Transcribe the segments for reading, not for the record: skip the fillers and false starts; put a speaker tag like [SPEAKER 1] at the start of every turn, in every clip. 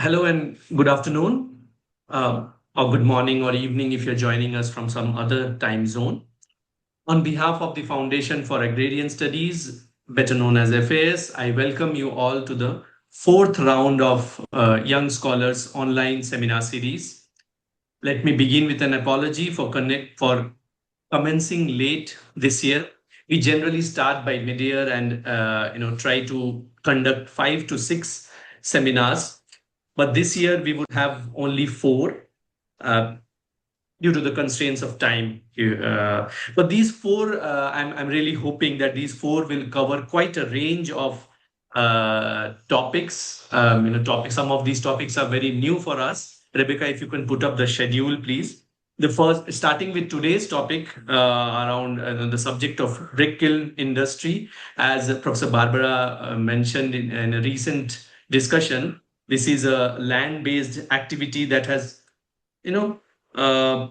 [SPEAKER 1] Hello and good afternoon, or good morning or evening if you're joining us from some other time zone. On behalf of the Foundation for Agrarian Studies, better known as FAS, I welcome you all to the fourth round of Young Scholars online seminar series. Let me begin with an apology for commencing late this year. We generally start by mid-year and try to conduct 5 to 6 seminars, but this year we would have only four uh, due to the constraints of time. But these four, I'm really hoping that these four will cover quite a range of topics. Topics. Some of these topics are very new for us. Rebecca, if you can put up the schedule, please. The first, starting with today's topic around the subject of brick kiln industry, as Professor Barbara mentioned in a recent discussion, this is a land-based activity that has, you know, uh,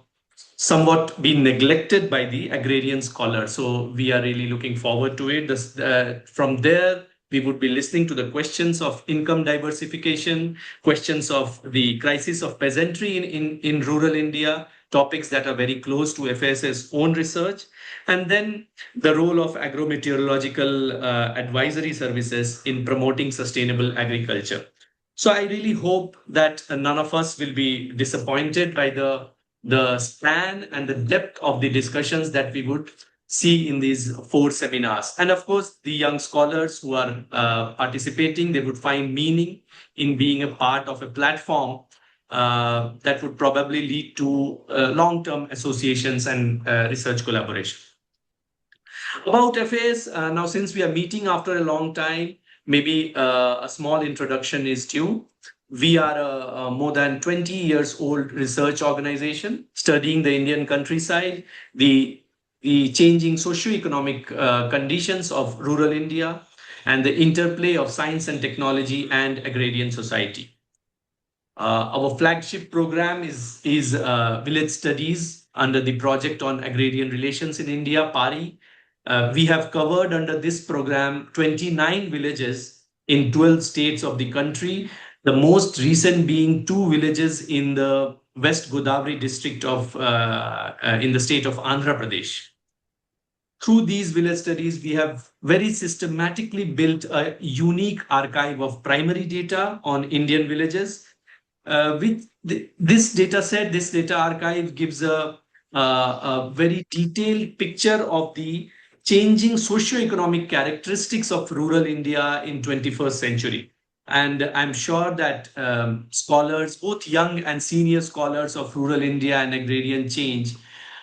[SPEAKER 1] somewhat been neglected by the agrarian scholars. So we are really looking forward to it. From there, we would be listening to the questions of income diversification, questions of the crisis of peasantry in rural India, topics that are very close to FS's own research, and then the role of agrometeorological advisory services in promoting sustainable agriculture. So I really hope that none of us will be disappointed by the span and the depth of the discussions that we would see in these four seminars. And of course, the young scholars who are participating, they would find meaning in being a part of a platform that would probably lead to long-term associations and research collaboration. About FAs, now since we are meeting after a long time, maybe a small introduction is due. We are a more than 20 years old research organization studying the Indian countryside, the changing socioeconomic conditions of rural India, and the interplay of science and technology and agrarian society. Our flagship program is village studies under the project on agrarian relations in India, PARI. We have covered under this program 29 villages in 12 states of the country, the most recent being two villages in the West Godavari district of in the state of Andhra Pradesh. Through these village studies, we have very systematically built a unique archive of primary data on Indian villages. This data set, this data archive gives a very detailed picture of the changing socioeconomic characteristics of rural India in 21st century. And I'm sure that scholars, both young and senior scholars of rural India and agrarian change,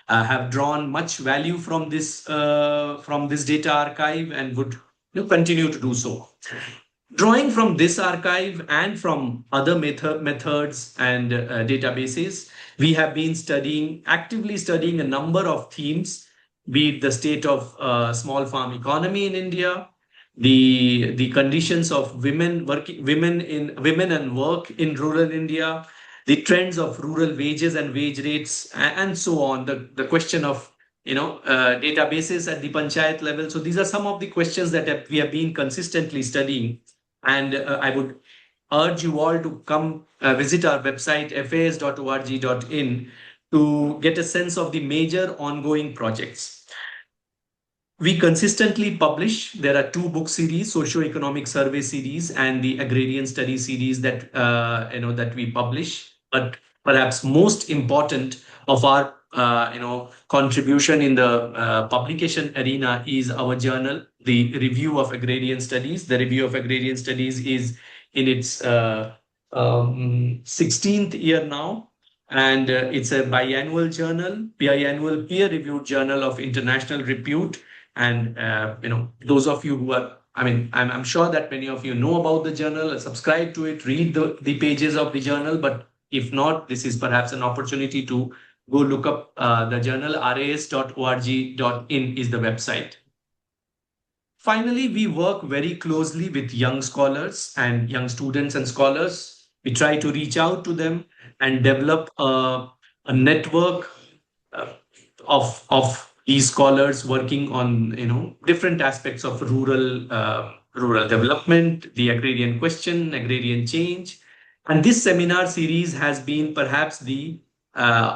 [SPEAKER 1] have drawn much value from this data archive and would continue to do so. Drawing from this archive and from other methods and databases, we have been actively studying a number of themes, be it the state of small farm economy in India, the conditions of women and work in rural India, the trends of rural wages and wage rates, and so on. The question of databases at the panchayat level. So these are some of the questions that we have been consistently studying, and I would urge you all to come visit our website fas.org.in to get a sense of the major ongoing projects. We consistently publish. There are two book series, socio-economic survey series and the agrarian study series that we publish. But perhaps most important of our contribution in the publication arena is our journal, the Review of Agrarian Studies. The Review of Agrarian Studies is in its 16th year now, and it's a biannual peer-reviewed journal of international repute. And those of you who are, I'm sure that many of you know about the journal, subscribe to it, read the pages of the journal. But if not, this is perhaps an opportunity to go look up the journal. ras.org.in is the website. Finally, we work very closely with young scholars and young students and scholars. We try to reach out to them and develop a network of these scholars working on different aspects of rural development, the agrarian question, agrarian change, And this seminar series has been perhaps the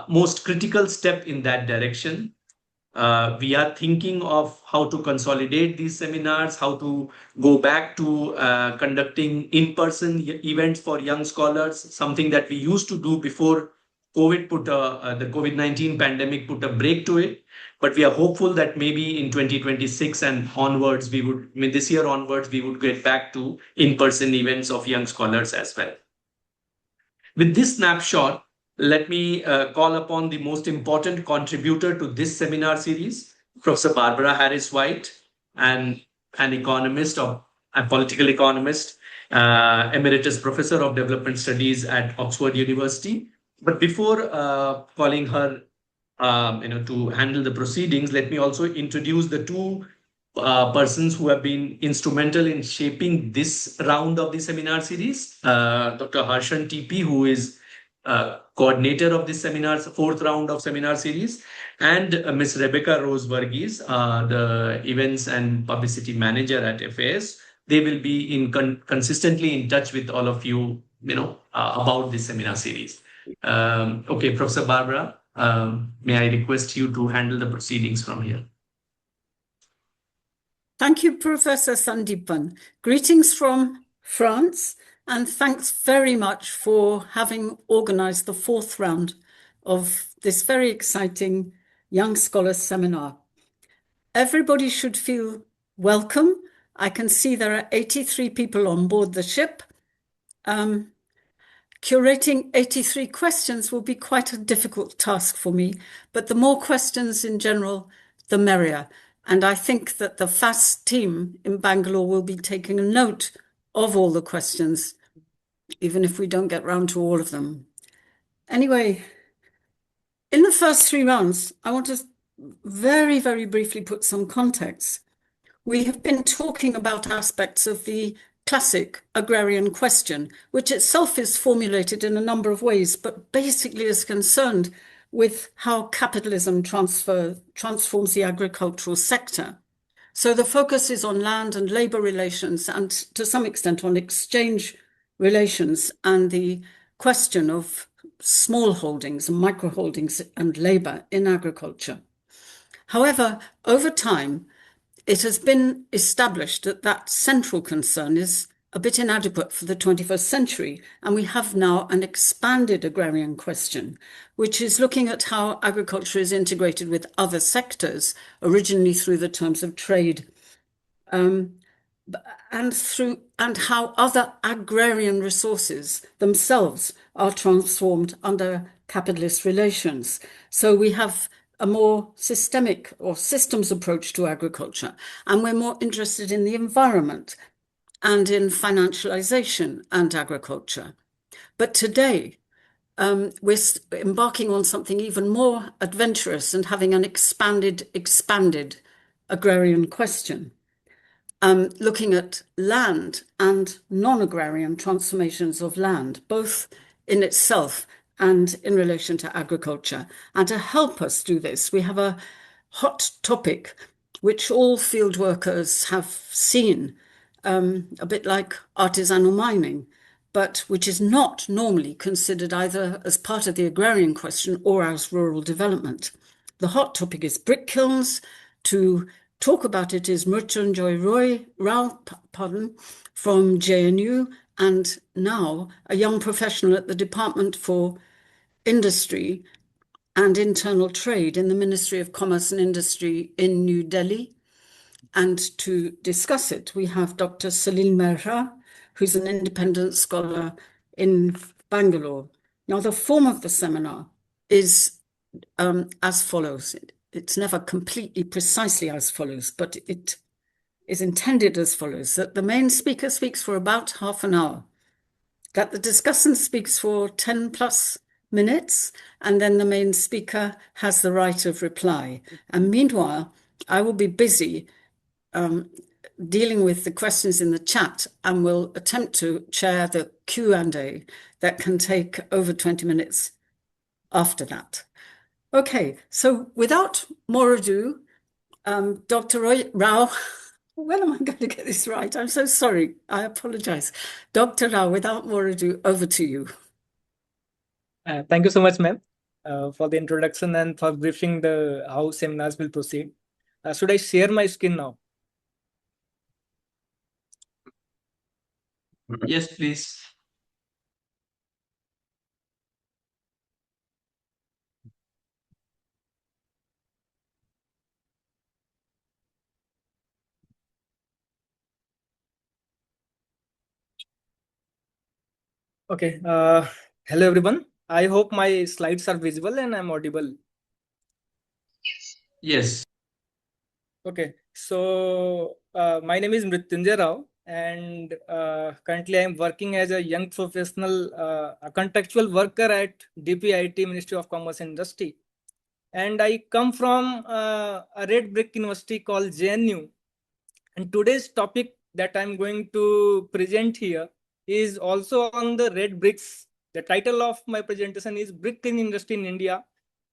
[SPEAKER 1] most critical step in that direction. We are thinking of how to consolidate these seminars, how to go back to conducting in-person events for young scholars, something that we used to do before the COVID-19 pandemic put a break to it. But we are hopeful that maybe in 2026 and onwards, this year onwards, we would get back to in-person events of young scholars as well. With this snapshot, let me call upon the most important contributor to this seminar series, Professor Barbara Harris-White, an economist, a political economist, emeritus professor of development studies at Oxford University. But before calling her to handle the proceedings, let me also introduce the two persons who have been instrumental in shaping this round of the seminar series. Dr. Harshan TP, who is coordinator of this seminar's fourth round of seminar series, and Ms. Rebecca Rose Varghese, the events and publicity manager at FAS. They will be consistently in touch with all of you, about this seminar series. Okay, Professor Barbara, may I request you to handle the proceedings from here?
[SPEAKER 2] Thank you, Professor Sandeepan. Greetings from France, and thanks very much for having organized the fourth round of this very exciting Young Scholars Seminar. Everybody should feel welcome. I can see there are 83 people on board the ship. Curating 83 questions will be quite a difficult task for me, but the more questions in general, the merrier. And I think that the FAS team in Bangalore will be taking a note of all the questions, even if we don't get round to all of them. Anyway, in the first three rounds, I want to very, very briefly put some context. We have been talking about aspects of the classic agrarian question, which itself is formulated in a number of ways, but basically is concerned with how capitalism transforms the agricultural sector. So the focus is on land and labor relations, and to some extent on exchange relations and the question of small holdings and micro holdings and labor in agriculture. However, over time, it has been established that that central concern is a bit inadequate for the 21st century, and we have now an expanded agrarian question, which is looking at how agriculture is integrated with other sectors, originally through the terms of trade, and how other agrarian resources themselves are transformed under capitalist relations. So we have a more systemic or systems approach to agriculture, and we're more interested in the environment and in financialization and agriculture. But today, we're embarking on something even more adventurous and having an expanded agrarian question, looking at land and non-agrarian transformations of land, both in itself and in relation to agriculture. And to help us do this, we have a hot topic which all field workers have seen, a bit like artisanal mining, but which is not normally considered either as part of the agrarian question or as rural development. The hot topic is brick kilns. To talk about it is Mrityunjay Rao from JNU, and now a young professional at the Department for Industry and Internal Trade in the Ministry of Commerce and Industry in New Delhi. And to discuss it, we have Dr. Salil Mehra, who's an independent scholar in Bangalore. Now, the form of the seminar is as follows. It's never completely precisely as follows, but it is intended as follows: that the main speaker speaks for about half an hour, that the discussant speaks for 10 plus minutes, and then the main speaker has the right of reply. And meanwhile, I will be busy dealing with the questions in the chat, and will attempt to chair the Q&A that can take over 20 minutes after that. Okay, so without more ado, Dr. Rao, When am I going to get this right? I'm so sorry. I apologize. Dr. Rao, without more ado, over to you.
[SPEAKER 3] Thank you so much, ma'am, for the introduction and for briefing the how seminars will proceed. Should I share my screen now?
[SPEAKER 1] Yes, please.
[SPEAKER 3] Okay. Hello, everyone. I hope my slides are visible and I'm audible.
[SPEAKER 1] Yes.
[SPEAKER 3] Okay. So, my name is Mrityunjay Rao, and currently I'm working as a young professional, a contractual worker at DPIIT, Ministry of Commerce and Industry. And I come from a red brick university called JNU. And today's topic that I'm going to present here is also on the red bricks. The title of my presentation is Brick Kiln Industry in India,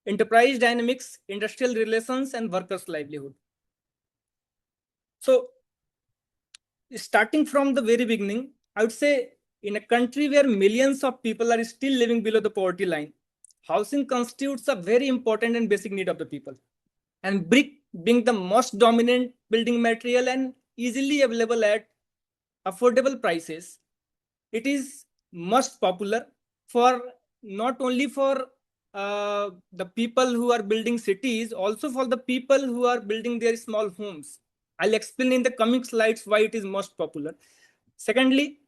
[SPEAKER 3] Enterprise Dynamics, Industrial Relations, and Workers' Livelihood. So, starting from the very beginning, I would say in a country where millions of people are still living below the poverty line, housing constitutes a very important and basic need of the people. And brick being the most dominant building material and easily available at affordable prices, it is most popular for not only for the people who are building cities, also for the people who are building their small homes. I'll explain in the coming slides why it is most popular. Secondly,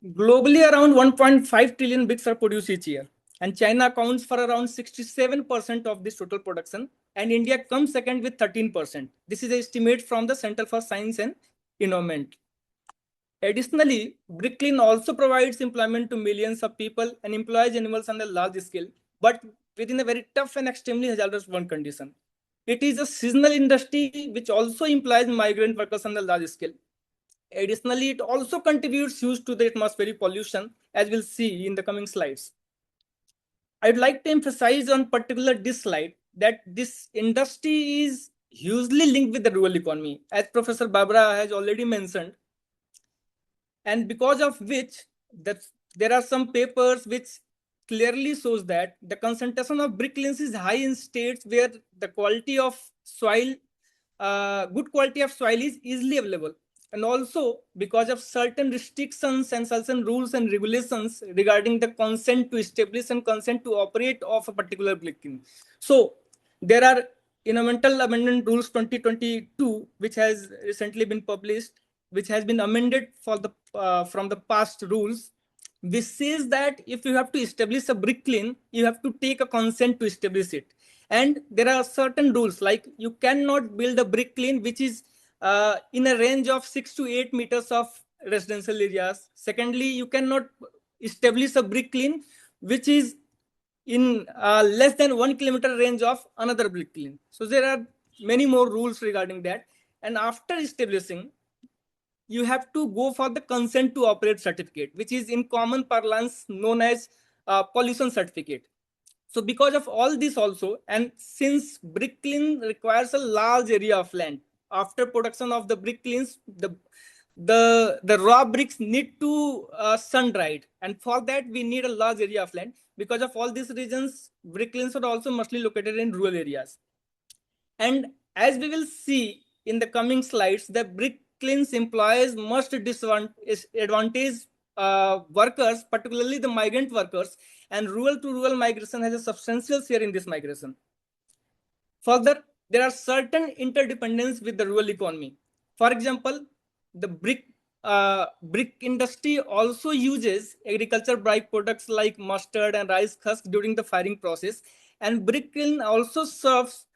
[SPEAKER 3] globally around 1.5 trillion bricks are produced each year, and China accounts for around 67% of this total production, and India comes second with 13%. This is an estimate from the Center for Science and Environment. Additionally, Bricklin also provides employment to millions of people and employs animals on a large scale, but within a very tough and extremely hazardous one condition. It is a seasonal industry which also employs migrant workers on a large scale. Additionally, it also contributes huge to the atmospheric pollution, as we'll see in the coming slides. I'd like to emphasize on particular this slide that this industry is hugely linked with the rural economy, as Professor Barbara has already mentioned, and because of which there are some papers which clearly shows that the concentration of bricklins is high in states where the quality of soil, good quality of soil is easily available, and also because of certain restrictions and certain rules and regulations regarding the consent to establish and consent to operate of a particular bricklin. So there are Environmental Amendment Rules 2022, which has recently been published, which has been amended for the from the past rules. This says that if you have to establish a brick kiln, you have to take a consent to establish it. And there are certain rules, like you cannot build a brick kiln which is in a range of 6 to 8 meters of residential areas. Secondly, you cannot establish a brick kiln which is in less than 1 kilometer range of another brick kiln. So there are many more rules regarding that. And after establishing, you have to go for the consent to operate certificate, which is in common parlance known as pollution certificate. So because of all this also, and since brick kiln requires a large area of land, after production of the brick kilns, the raw bricks need to sun dried, and for that we need a large area of land. Because of all these reasons, brick kilns are also mostly located in rural areas. And as we will see in the coming slides, the brick kilns employs must disadvantage workers, particularly the migrant workers, and rural to rural migration has a substantial share in this migration. Further, there are certain interdependence with the rural economy. For example, the brick industry also uses agriculture byproducts like mustard and rice husk during the firing process, and brick kiln also serves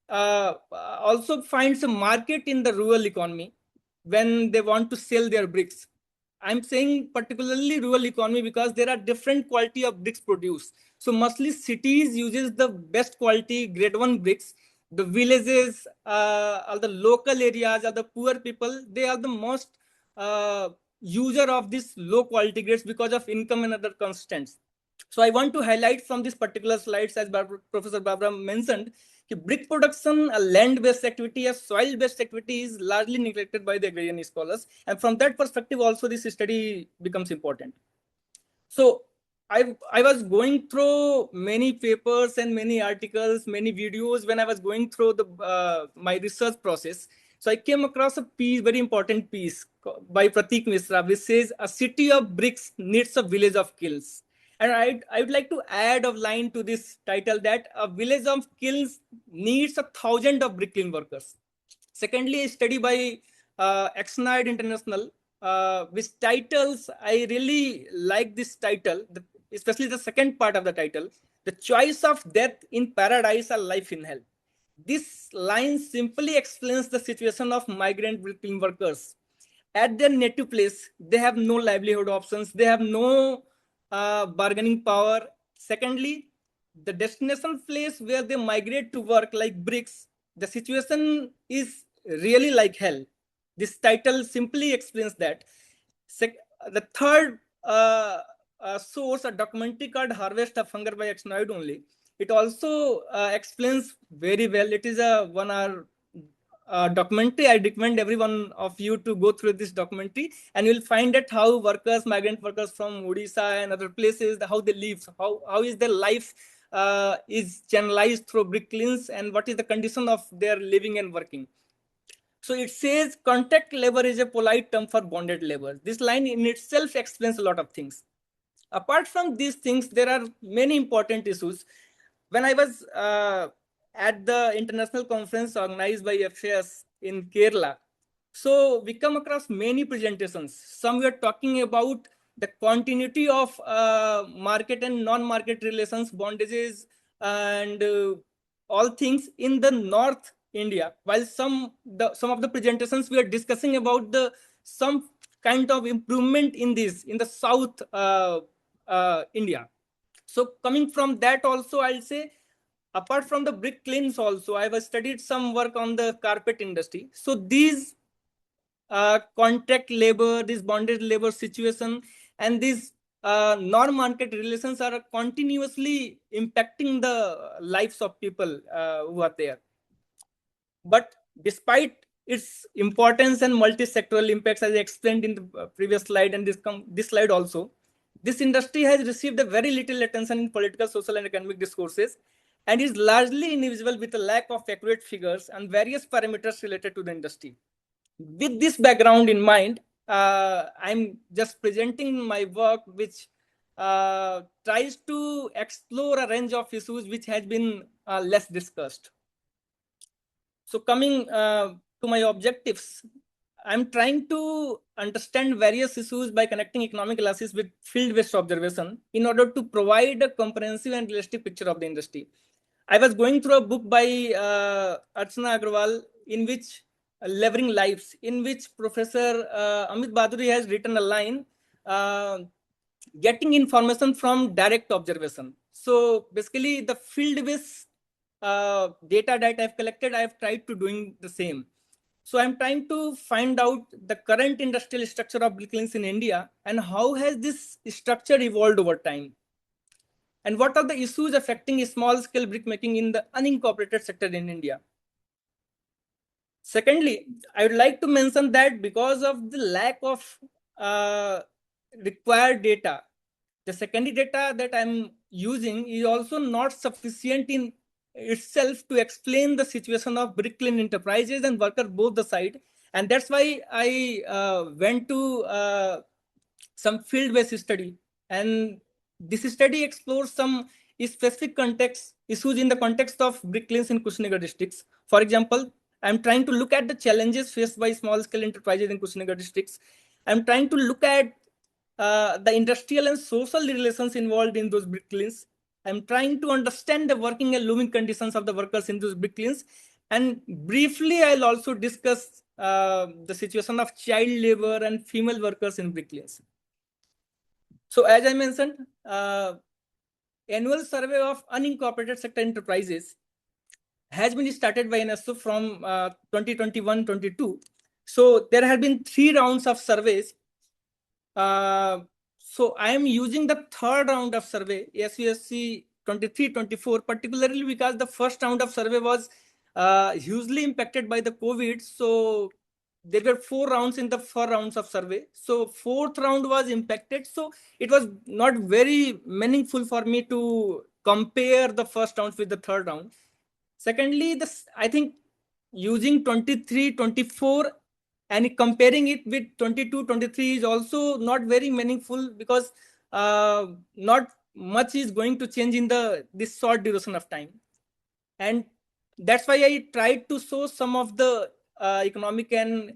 [SPEAKER 3] also finds a market in the rural economy when they want to sell their bricks. I'm saying particularly rural economy because there are different quality of bricks produced. So mostly cities uses the best quality grade 1 bricks. The villages or the local areas or the poor people, they are the most user of this low quality grades because of income and other constraints. So I want to highlight from this particular slides, as Professor Barbara mentioned, brick production, a land-based activity, a soil-based activity is largely neglected by the agrarian scholars. And from that perspective, also this study becomes important. So I was going through many papers and many articles, many videos when I was going through my research process. So I came across a piece, very important piece by Pratik Misra, which says a city of bricks needs a village of kilns. And I would like to add a line to this title that a village of kilns needs 1,000 of bricklane workers. Secondly, a study by Exnide International, which titles, I really like this title, especially the second part of the title, The Choice of Death in Paradise or Life in Hell. This line simply explains the situation of migrant bricklane workers. At their native place, they have no livelihood options, they have no bargaining power. Secondly, the destination place where they migrate to work, like bricks, the situation is really like hell. This title simply explains that. The third source, a documentary called Harvest of Hunger by Exnoid only, it also explains very well. It is a 1 hour documentary. I recommend every one of you to go through this documentary, and you'll find out how migrant workers from Odisha and other places, how they live, how is their life is channelized through brick kilns, and what is the condition of their living and working. So it says contract labor is a polite term for bonded labor. This line in itself explains a lot of things. Apart from these things, there are many important issues. When I was at the international conference organized by FAS in Kerala, so we come across many presentations. Some were talking about the continuity of market and non-market relations, bondages, and all things in the North India, while some of the presentations we are discussing about some kind of improvement in the South India. So coming from that also, I'll say, apart from the brick kilns also, I have studied some work on the carpet industry. So these contract labor, this bonded labor situation, and these non-market relations are continuously impacting the lives of people who are there. But despite its importance and multi-sectoral impacts, as I explained in the previous slide and this slide also, this industry has received a very little attention in political, social, and economic discourses, and is largely invisible with a lack of accurate figures and various parameters related to the industry. With this background in mind, I'm just presenting my work, which tries to explore a range of issues which has been less discussed. So coming to my objectives, I'm trying to understand various issues by connecting economic analysis with field-based observation in order to provide a comprehensive and realistic picture of the industry. I was going through a book by Archana Agrawal, in which Levering Lives, in which Professor Amit Baduri has written a line, getting information from direct observation. So basically the field-based data that I've collected, I've tried to doing the same. So I'm trying to find out the current industrial structure of brick kilns in India and how has this structure evolved over time. And what are the issues affecting small-scale brick making in the unincorporated sector in India? Secondly, I would like to mention that because of the lack of required data, the secondary data that I'm using is also not sufficient in itself to explain the situation of brick kiln enterprises and worker both the side. And that's why I went to some field-based study. And this study explores some specific context issues in the context of brick kilns in Kushinagar districts. For example, I'm trying to look at the challenges faced by small-scale enterprises in Kushinagar districts. I'm trying to look at the industrial and social relations involved in those brick kilns. I'm trying to understand the working and living conditions of the workers in those brick kilns. And briefly, I'll also discuss the situation of child labor and female workers in brick kilns. So as I mentioned, annual survey of unincorporated sector enterprises has been started by ASUSE from 2021-22. So there have been 3 rounds of surveys. So I am using the 3rd round of survey, ASUSE 23-24, particularly because the first round of survey was hugely impacted by the COVID. So there were 4 rounds in the 4 rounds of survey. So 4th round was impacted. So it was not very meaningful for me to compare the first round with the 3rd round. Secondly, I think using 23-24 and comparing it with 22-23 is also not very meaningful, because not much is going to change in this short duration of time. And that's why I tried to show some of the economic and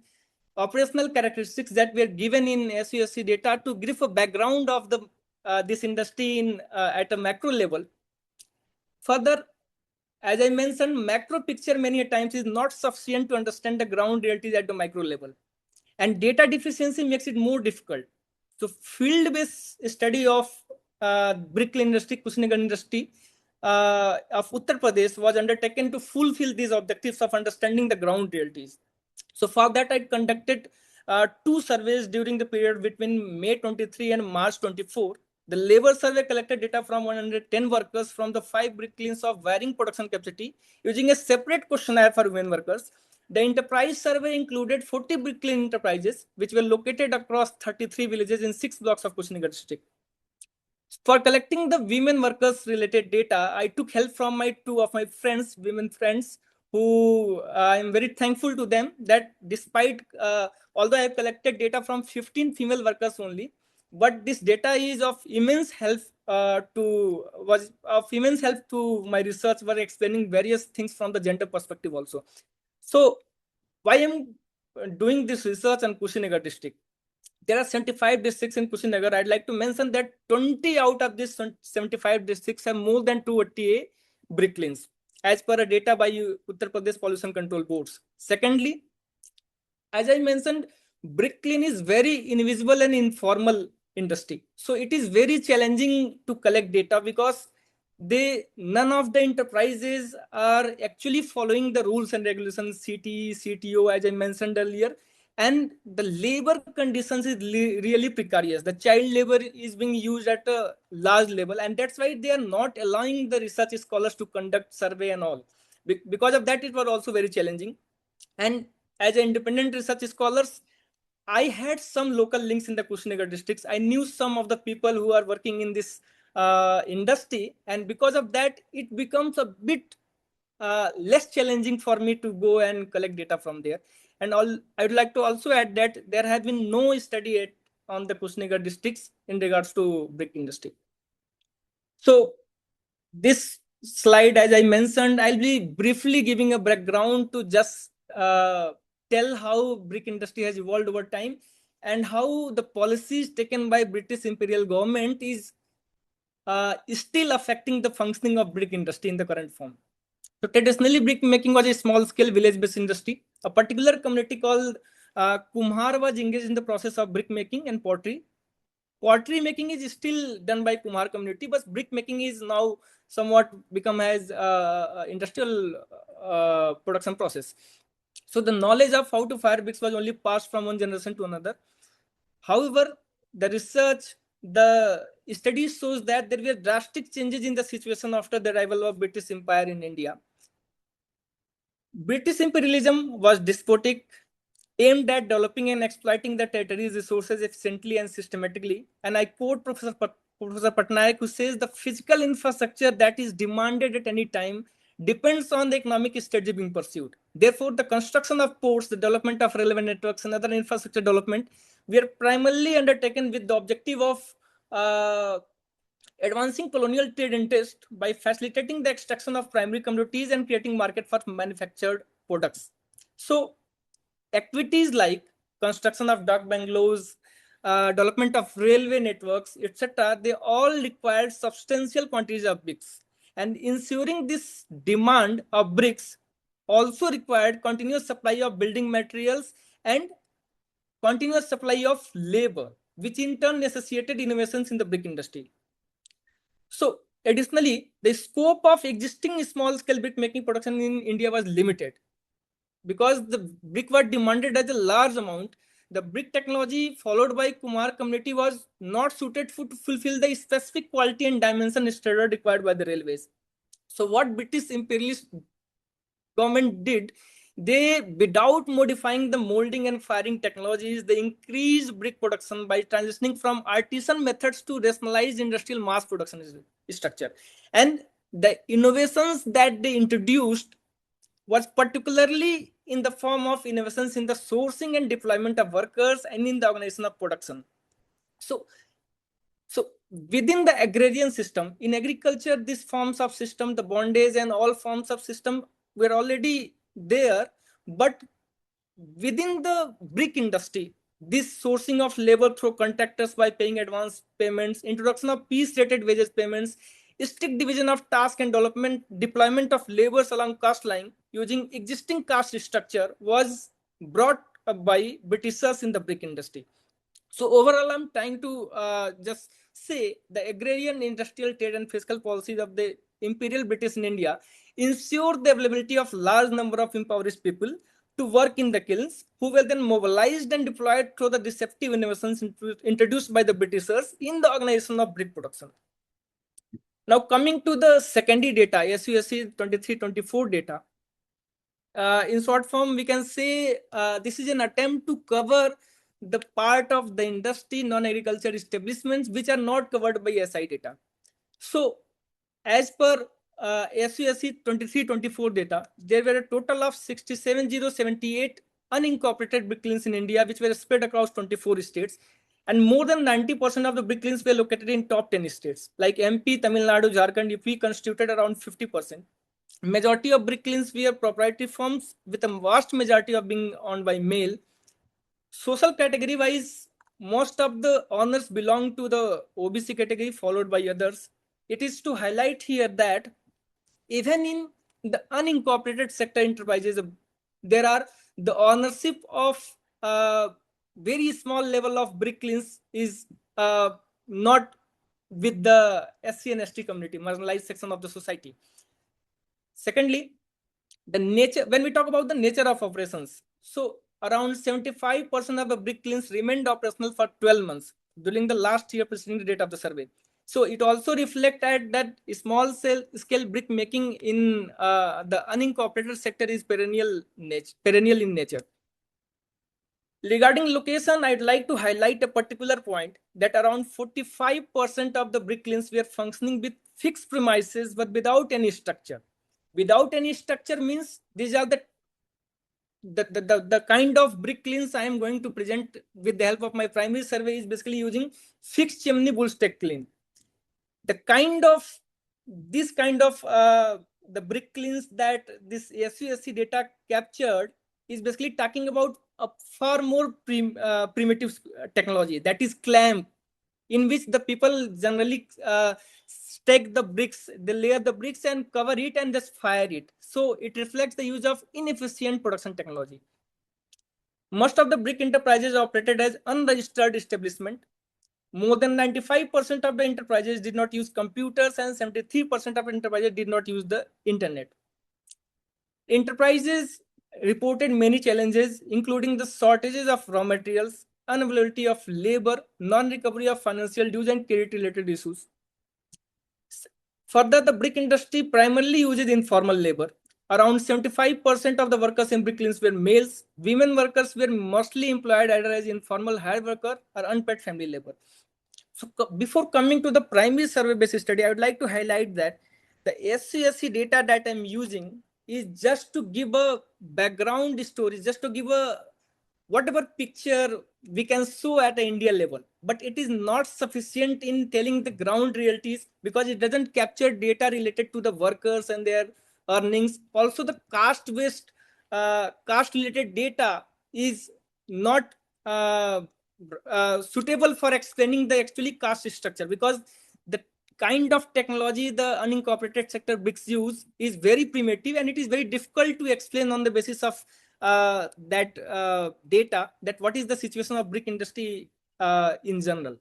[SPEAKER 3] operational characteristics that were given in ASUSE data to give a background of this industry at a macro level. Further, as I mentioned, macro picture many times is not sufficient to understand the ground realities at the micro level. And data deficiency makes it more difficult. So field-based study of brick industry, Kushinagar industry of Uttar Pradesh was undertaken to fulfill these objectives of understanding the ground realities. So for that, I conducted 2 surveys during the period between May 23 and March 24. The labor survey collected data from 110 workers from the 5 brick kilns of varying production capacity using a separate questionnaire for women workers. The enterprise survey included 40 brick kiln enterprises, which were located across 33 villages in 6 blocks of Kushinagar district. For collecting the women workers related data, I took help from 2 of my friends, women friends, who I am very thankful to them that despite, although I have collected data from 15 female workers only, but this data is of immense help to my research, for explaining various things from the gender perspective also. So why am doing this research on Kushinagar district? There are 75 districts in Kushinagar. I'd like to mention that 20 out of these 75 districts have more than 280 brick kilns, as per a data by Uttar Pradesh Pollution Control Boards. Secondly, as I mentioned, brick kiln is very invisible and informal industry. So it is very challenging to collect data, because none of the enterprises are actually following the rules and regulations, CT, CTO, as I mentioned earlier. And the labor conditions is really precarious. The child labor is being used at a large level, and that's why they are not allowing the research scholars to conduct survey and all. Because of that, it was also very challenging. And as an independent research scholars, I had some local links in the Kushinagar districts. I knew some of the people who are working in this industry, and because of that, it becomes a bit less challenging for me to go and collect data from there. And I would like to also add that there has been no study on the Kushinagar districts in regards to brick industry. So this slide, as I mentioned, I'll be briefly giving a background to just tell how brick industry has evolved over time, and how the policies taken by British imperial government is still affecting the functioning of brick industry in the current form. So traditionally, brick making was a small-scale village-based industry. A particular community called Kumhar was engaged in the process of brick making and pottery. Pottery making is still done by Kumhar community, but brick making is now somewhat become as industrial production process. So the knowledge of how to fire bricks was only passed from one generation to another. However, the research, the study shows that there were drastic changes in the situation after the arrival of British Empire in India. British imperialism was despotic, aimed at developing and exploiting the territory's resources efficiently and systematically. And I quote Professor Patnaik, who says the physical infrastructure that is demanded at any time depends on the economic strategy being pursued. Therefore, the construction of ports, the development of relevant networks, and other infrastructure development were primarily undertaken with the objective of advancing colonial trade interest by facilitating the extraction of primary commodities and creating market for manufactured products. So activities like construction of dock bungalows, development of railway networks, etc., they all required substantial quantities of bricks. And ensuring this demand of bricks also required continuous supply of building materials and continuous supply of labor, which in turn necessitated innovations in the brick industry. So additionally, the scope of existing small-scale brick making production in India was limited. Because the brick was demanded as a large amount, the brick technology followed by Kumar community was not suited to fulfill the specific quality and dimension standard required by the railways. So what British imperialist government did, they, without modifying the molding and firing technologies, they increased brick production by transitioning from artisan methods to rationalized industrial mass production structure. And the innovations that they introduced was particularly in the form of innovations in the sourcing and deployment of workers and in the organization of production. So within the agrarian system, in agriculture, these forms of system, the bondage and all forms of system were already there. But within the brick industry, this sourcing of labor through contractors by paying advance payments, introduction of piece-rated wages payments, strict division of task and deployment of laborers along cost line using existing caste structure was brought up by Britishers in the brick industry. So overall, I'm trying to just say the agrarian, industrial, trade and fiscal policies of the Imperial British in India ensure the availability of large number of impoverished people to work in the kilns, who were then mobilized and deployed through the deceptive innovations introduced by the Britishers in the organization of brick production. Now coming to the secondary data, ASUSE 23-24 data. In short form, we can say this is an attempt to cover the part of the industry, non-agriculture establishments, which are not covered by SI data. So as per ASUSE 23-24 data, there were a total of 67,078 unincorporated brick kilns in India, which were spread across 24 states. And more than 90% of the brick kilns were located in top 10 states, like MP, Tamil Nadu, Jharkhand, UP constituted around 50%. Majority of brick kilns were proprietary firms, with a vast majority of being owned by male. Social category wise, most of the owners belong to the OBC category, followed by others. It is to highlight here that even in the unincorporated sector enterprises, there are the ownership of very small level of brick kilns is not with the SC and ST community, marginalized section of the society. Secondly, the nature, when we talk about the nature of operations, so around 75% of the brick kilns remained operational for 12 months during the last year preceding the date of the survey. So it also reflected that small scale brick making in the unincorporated sector is perennial in nature. Regarding location, I'd like to highlight a particular point that around 45% of the brick kilns were functioning with fixed premises but without any structure. Without any structure means these are the kind of brick kilns I am going to present with the help of my primary survey is basically using fixed chimney bull stack kiln. The this kind of the brick kilns that this ASUSE data captured is basically talking about a far more primitive technology, that is clamp, in which the people generally stack the bricks, they layer the bricks and cover it and just fire it. So it reflects the use of inefficient production technology. Most of the brick enterprises operated as unregistered establishment. More than 95% of the enterprises did not use computers and 73% of enterprises did not use the internet. Enterprises reported many challenges, including the shortages of raw materials, unavailability of labor, non-recovery of financial dues, and credit-related issues. Further, the brick industry primarily uses informal labor. Around 75% of the workers in brick kilns were males. Women workers were mostly employed either as informal hired worker or unpaid family labor. So before coming to the primary survey-based study, I would like to highlight that the ASUSE data that I'm using is just to give a background story, just to give a whatever picture we can show at the India level, but it is not sufficient in telling the ground realities because it doesn't capture data related to the workers and their earnings. Also, the caste-based caste-related data is not suitable for explaining the actually caste structure, because the kind of technology the unincorporated sector bricks use is very primitive and it is very difficult to explain on the basis of that data, that what is the situation of brick industry in general.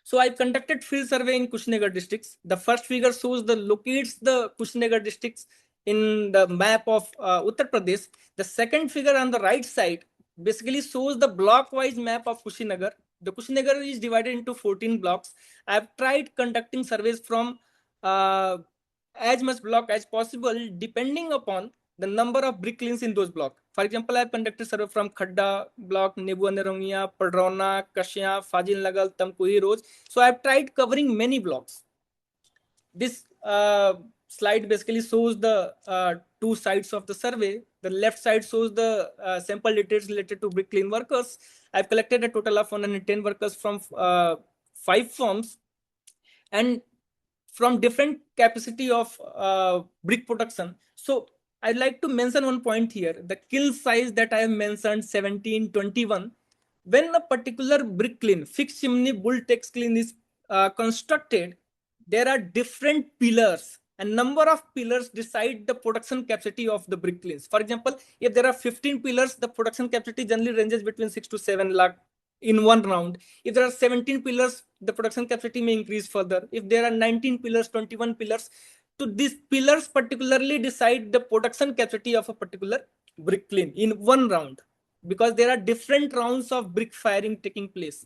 [SPEAKER 3] So I conducted field survey in Kushinagar districts. The first figure shows locates the Kushinagar districts in the map of Uttar Pradesh. The second figure on the right side basically shows the block-wise map of Kushinagar. The Kushinagar is divided into 14 blocks. I have tried conducting surveys from as much block as possible, depending upon the number of brick kilns in those blocks. For example, I have conducted survey from Khadda block, Nebu Narongia, Padrona, Kashya, Fazil Nagal, Tamkuhi Rose. So I have tried covering many blocks. This slide basically shows the two sides of the survey. The left side shows the sample details related to brick kiln workers. I've collected a total of 110 workers from 5 firms and from different capacity of brick production. So I'd like to mention one point here. The kiln size that I have mentioned, 1721, when a particular brick kiln, fixed chimney bull tex kiln is constructed, there are different pillars, and number of pillars decide the production capacity of the brick kilns. For example, if there are 15 pillars, the production capacity generally ranges between 6 to 7 lakh in one round. If there are 17 pillars, the production capacity may increase further. If there are 19 pillars, 21 pillars, so these pillars particularly decide the production capacity of a particular brick kiln in one round, because there are different rounds of brick firing taking place.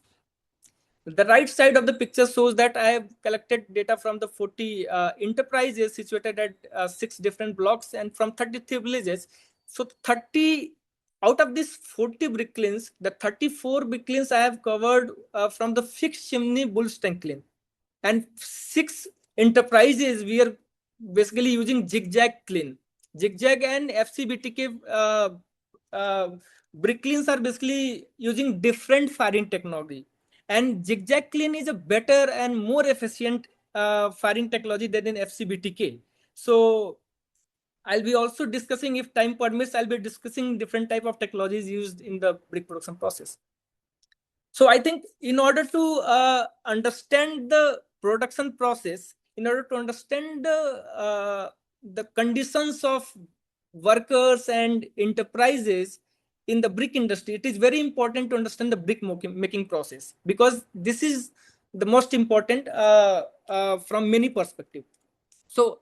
[SPEAKER 3] The right side of the picture shows that I have collected data from the 40 enterprises situated at 6 different blocks and from 33 villages. So 30 out of these 40 brick kilns, the 34 brick kilns I have covered from the fixed chimney bull tank kiln, and 6 enterprises we are basically using zigzag kiln. Zigzag and FCBTK brick kilns are basically using different firing technology. And zigzag kiln is a better and more efficient firing technology than in FCBTK. So I'll be also discussing, if time permits, I'll be discussing different type of technologies used in the brick production process. So I think in order to understand the production process, in order to understand the conditions of workers and enterprises in the brick industry, it is very important to understand the brick making process, because this is the most important from many perspectives. So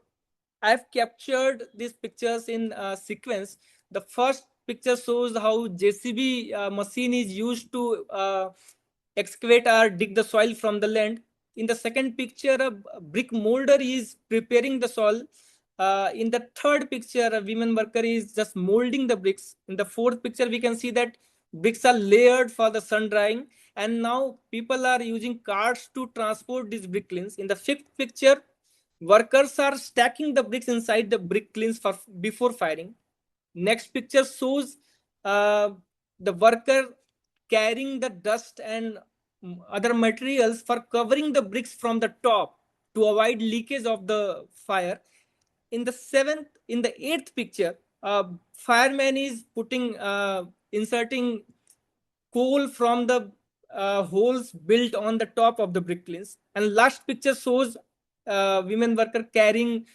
[SPEAKER 3] I've captured these pictures in sequence. The first picture shows how JCB machine is used to excavate or dig the soil from the land. In the second picture, a brick molder is preparing the soil. In the third picture, a women worker is just molding the bricks. In the fourth picture, we can see that bricks are layered for the sun drying. And now people are using carts to transport these brick kilns. In the fifth picture, workers are stacking the bricks inside the brick kilns before firing. Next picture shows the worker carrying the dust and other materials for covering the bricks from the top to avoid leakage of the fire. In the eighth picture, fireman is inserting coal from the holes built on the top of the brick kilns. And last picture shows women worker carrying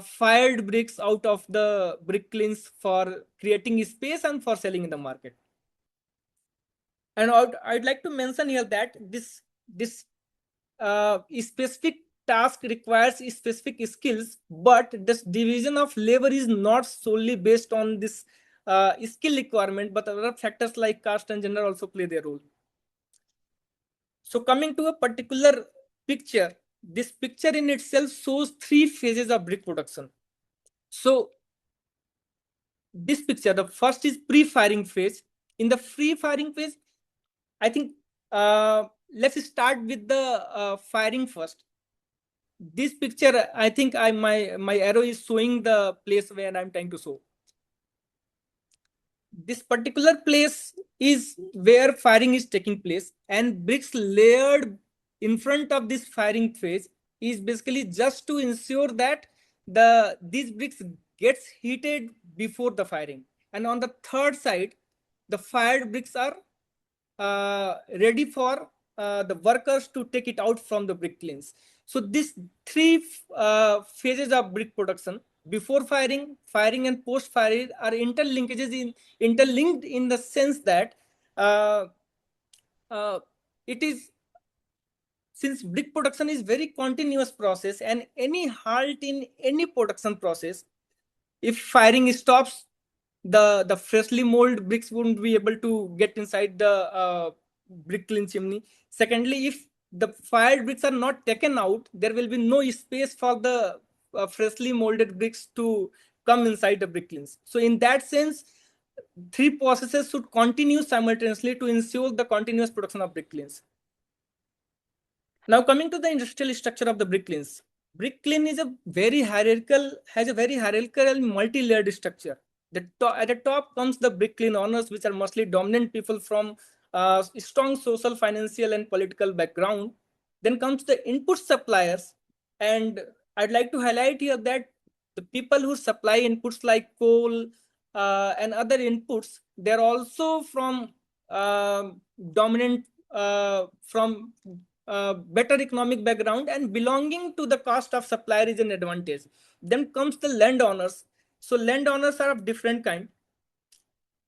[SPEAKER 3] fired bricks out of the brick kilns for creating space and for selling in the market. And I'd like to mention here that this specific task requires specific skills, but this division of labor is not solely based on this skill requirement, but other factors like caste and gender also play their role. So coming to a particular picture, this picture in itself shows 3 phases of brick production. So this picture, the first is pre-firing phase. In the pre-firing phase, I think let's start with the firing first. This picture, I think my arrow is showing the place where I'm trying to show. This particular place is where firing is taking place, and bricks layered in front of this firing phase is basically just to ensure that these bricks gets heated before the firing. And on the third side, the fired bricks are ready for the workers to take it out from the brick kilns. So these 3 phases of brick production, before firing, firing, and post firing, are interlinked in the sense that it is, since brick production is very continuous process, and any halt in any production process, if firing stops, the freshly molded bricks wouldn't be able to get inside the brick kiln chimney. Secondly, if the fired bricks are not taken out, there will be no space for the freshly molded bricks to come inside the brick kilns. So in that sense, three processes should continue simultaneously to ensure the continuous production of brick kilns. Now coming to the industrial structure of the brick kilns. Brick kiln is has a very hierarchical and multi-layered structure. At the top comes the brick kiln owners, which are mostly dominant people from strong social, financial, and political background. Then comes the input suppliers, and I'd like to highlight here that the people who supply inputs like coal and other inputs, they're also from dominant from better economic background and belonging to the cost of supplier is an advantage. Then comes the landowners. So landowners are of different kind.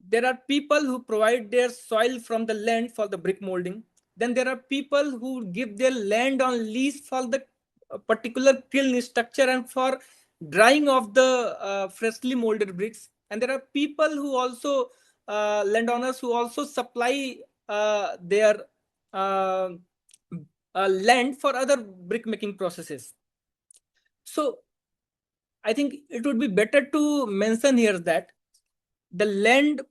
[SPEAKER 3] There are people who provide their soil from the land for the brick molding. Then there are people who give their land on lease for the particular kiln structure and for drying of the freshly molded bricks. And there are people who also landowners who also supply their land for other brick making processes. So I think it would be better to mention here that the land,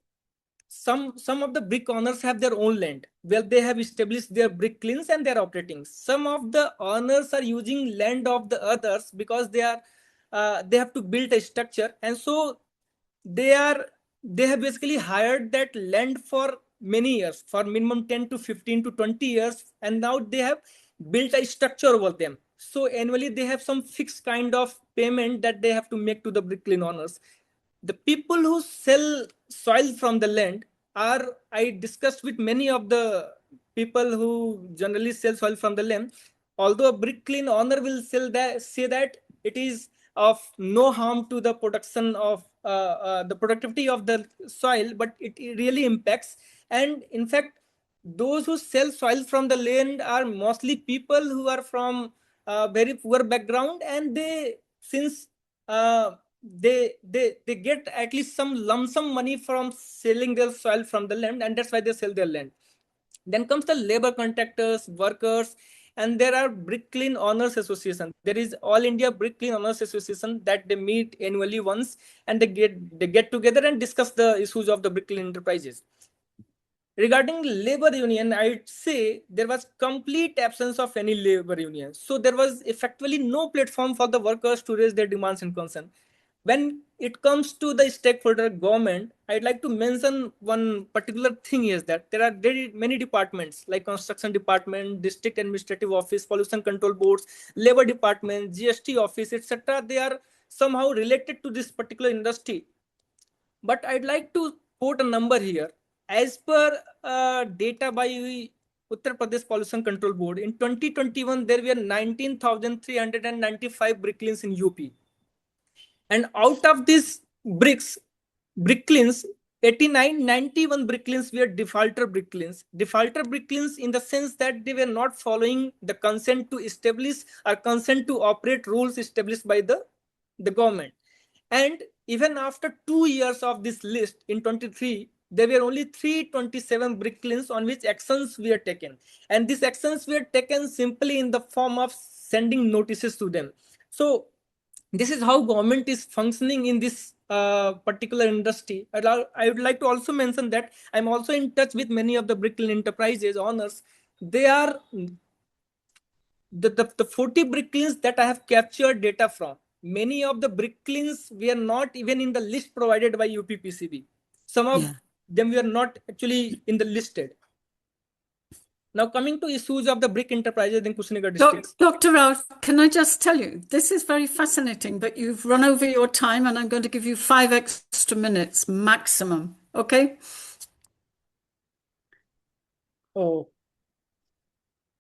[SPEAKER 3] some of the brick owners have their own land where they have established their brick kilns and they're operating. Some of the owners are using land of the others because they have to build a structure, and so they have basically hired that land for many years, for minimum 10 to 15 to 20 years, and now they have built a structure over them. So annually they have some fixed kind of payment that they have to make to the brick kiln owners. The people who sell soil from the land are, I discussed with many of the people who generally sell soil from the land. Although a brick kiln owner will say that it is of no harm to the production of the productivity of the soil, but it really impacts. And in fact, those who sell soil from the land are mostly people who are from very poor background, and since they get at least some lump sum money from selling their soil from the land, and that's why they sell their land. Then comes the labor contractors, workers, and there are brick kiln owners association. There is All India Brick Kiln Owners Association that they meet annually once, and they get together and discuss the issues of the brick kiln enterprises. Regarding labor union, I'd say there was complete absence of any labor union. So there was effectively no platform for the workers to raise their demands and concern. When it comes to the stakeholder government, I'd like to mention one particular thing is that there are very many departments like construction department, district administrative office, pollution control boards, labor department, GST office, etc. They are somehow related to this particular industry. But I'd like to quote a number here. As per data by Uttar Pradesh Pollution Control Board, in 2021, there were 19,395 brick kilns in UP. And out of these brick kilns, 91 brick kilns were defaulter brick kilns. Defaulter brick kilns in the sense that they were not following the consent to establish or consent to operate rules established by the government. And even after 2 years of this list in 23, there were only 327 brick kilns on which actions were taken. And these actions were taken simply in the form of sending notices to them. So this is how government is functioning in this particular industry. I would like to also mention that I'm also in touch with many of the brick kiln enterprises owners. They are the 40 brick kilns that I have captured data from. Many of the brick kilns were not even in the list provided by UPPCB. Some of them were not actually in the listed. Now coming to issues of the brick enterprises in Kushinagar district.
[SPEAKER 2] Dr. Rao, can I just tell you, this is very fascinating, but you've run over your time and I'm going to give you 5 extra minutes maximum. Okay?
[SPEAKER 3] Oh.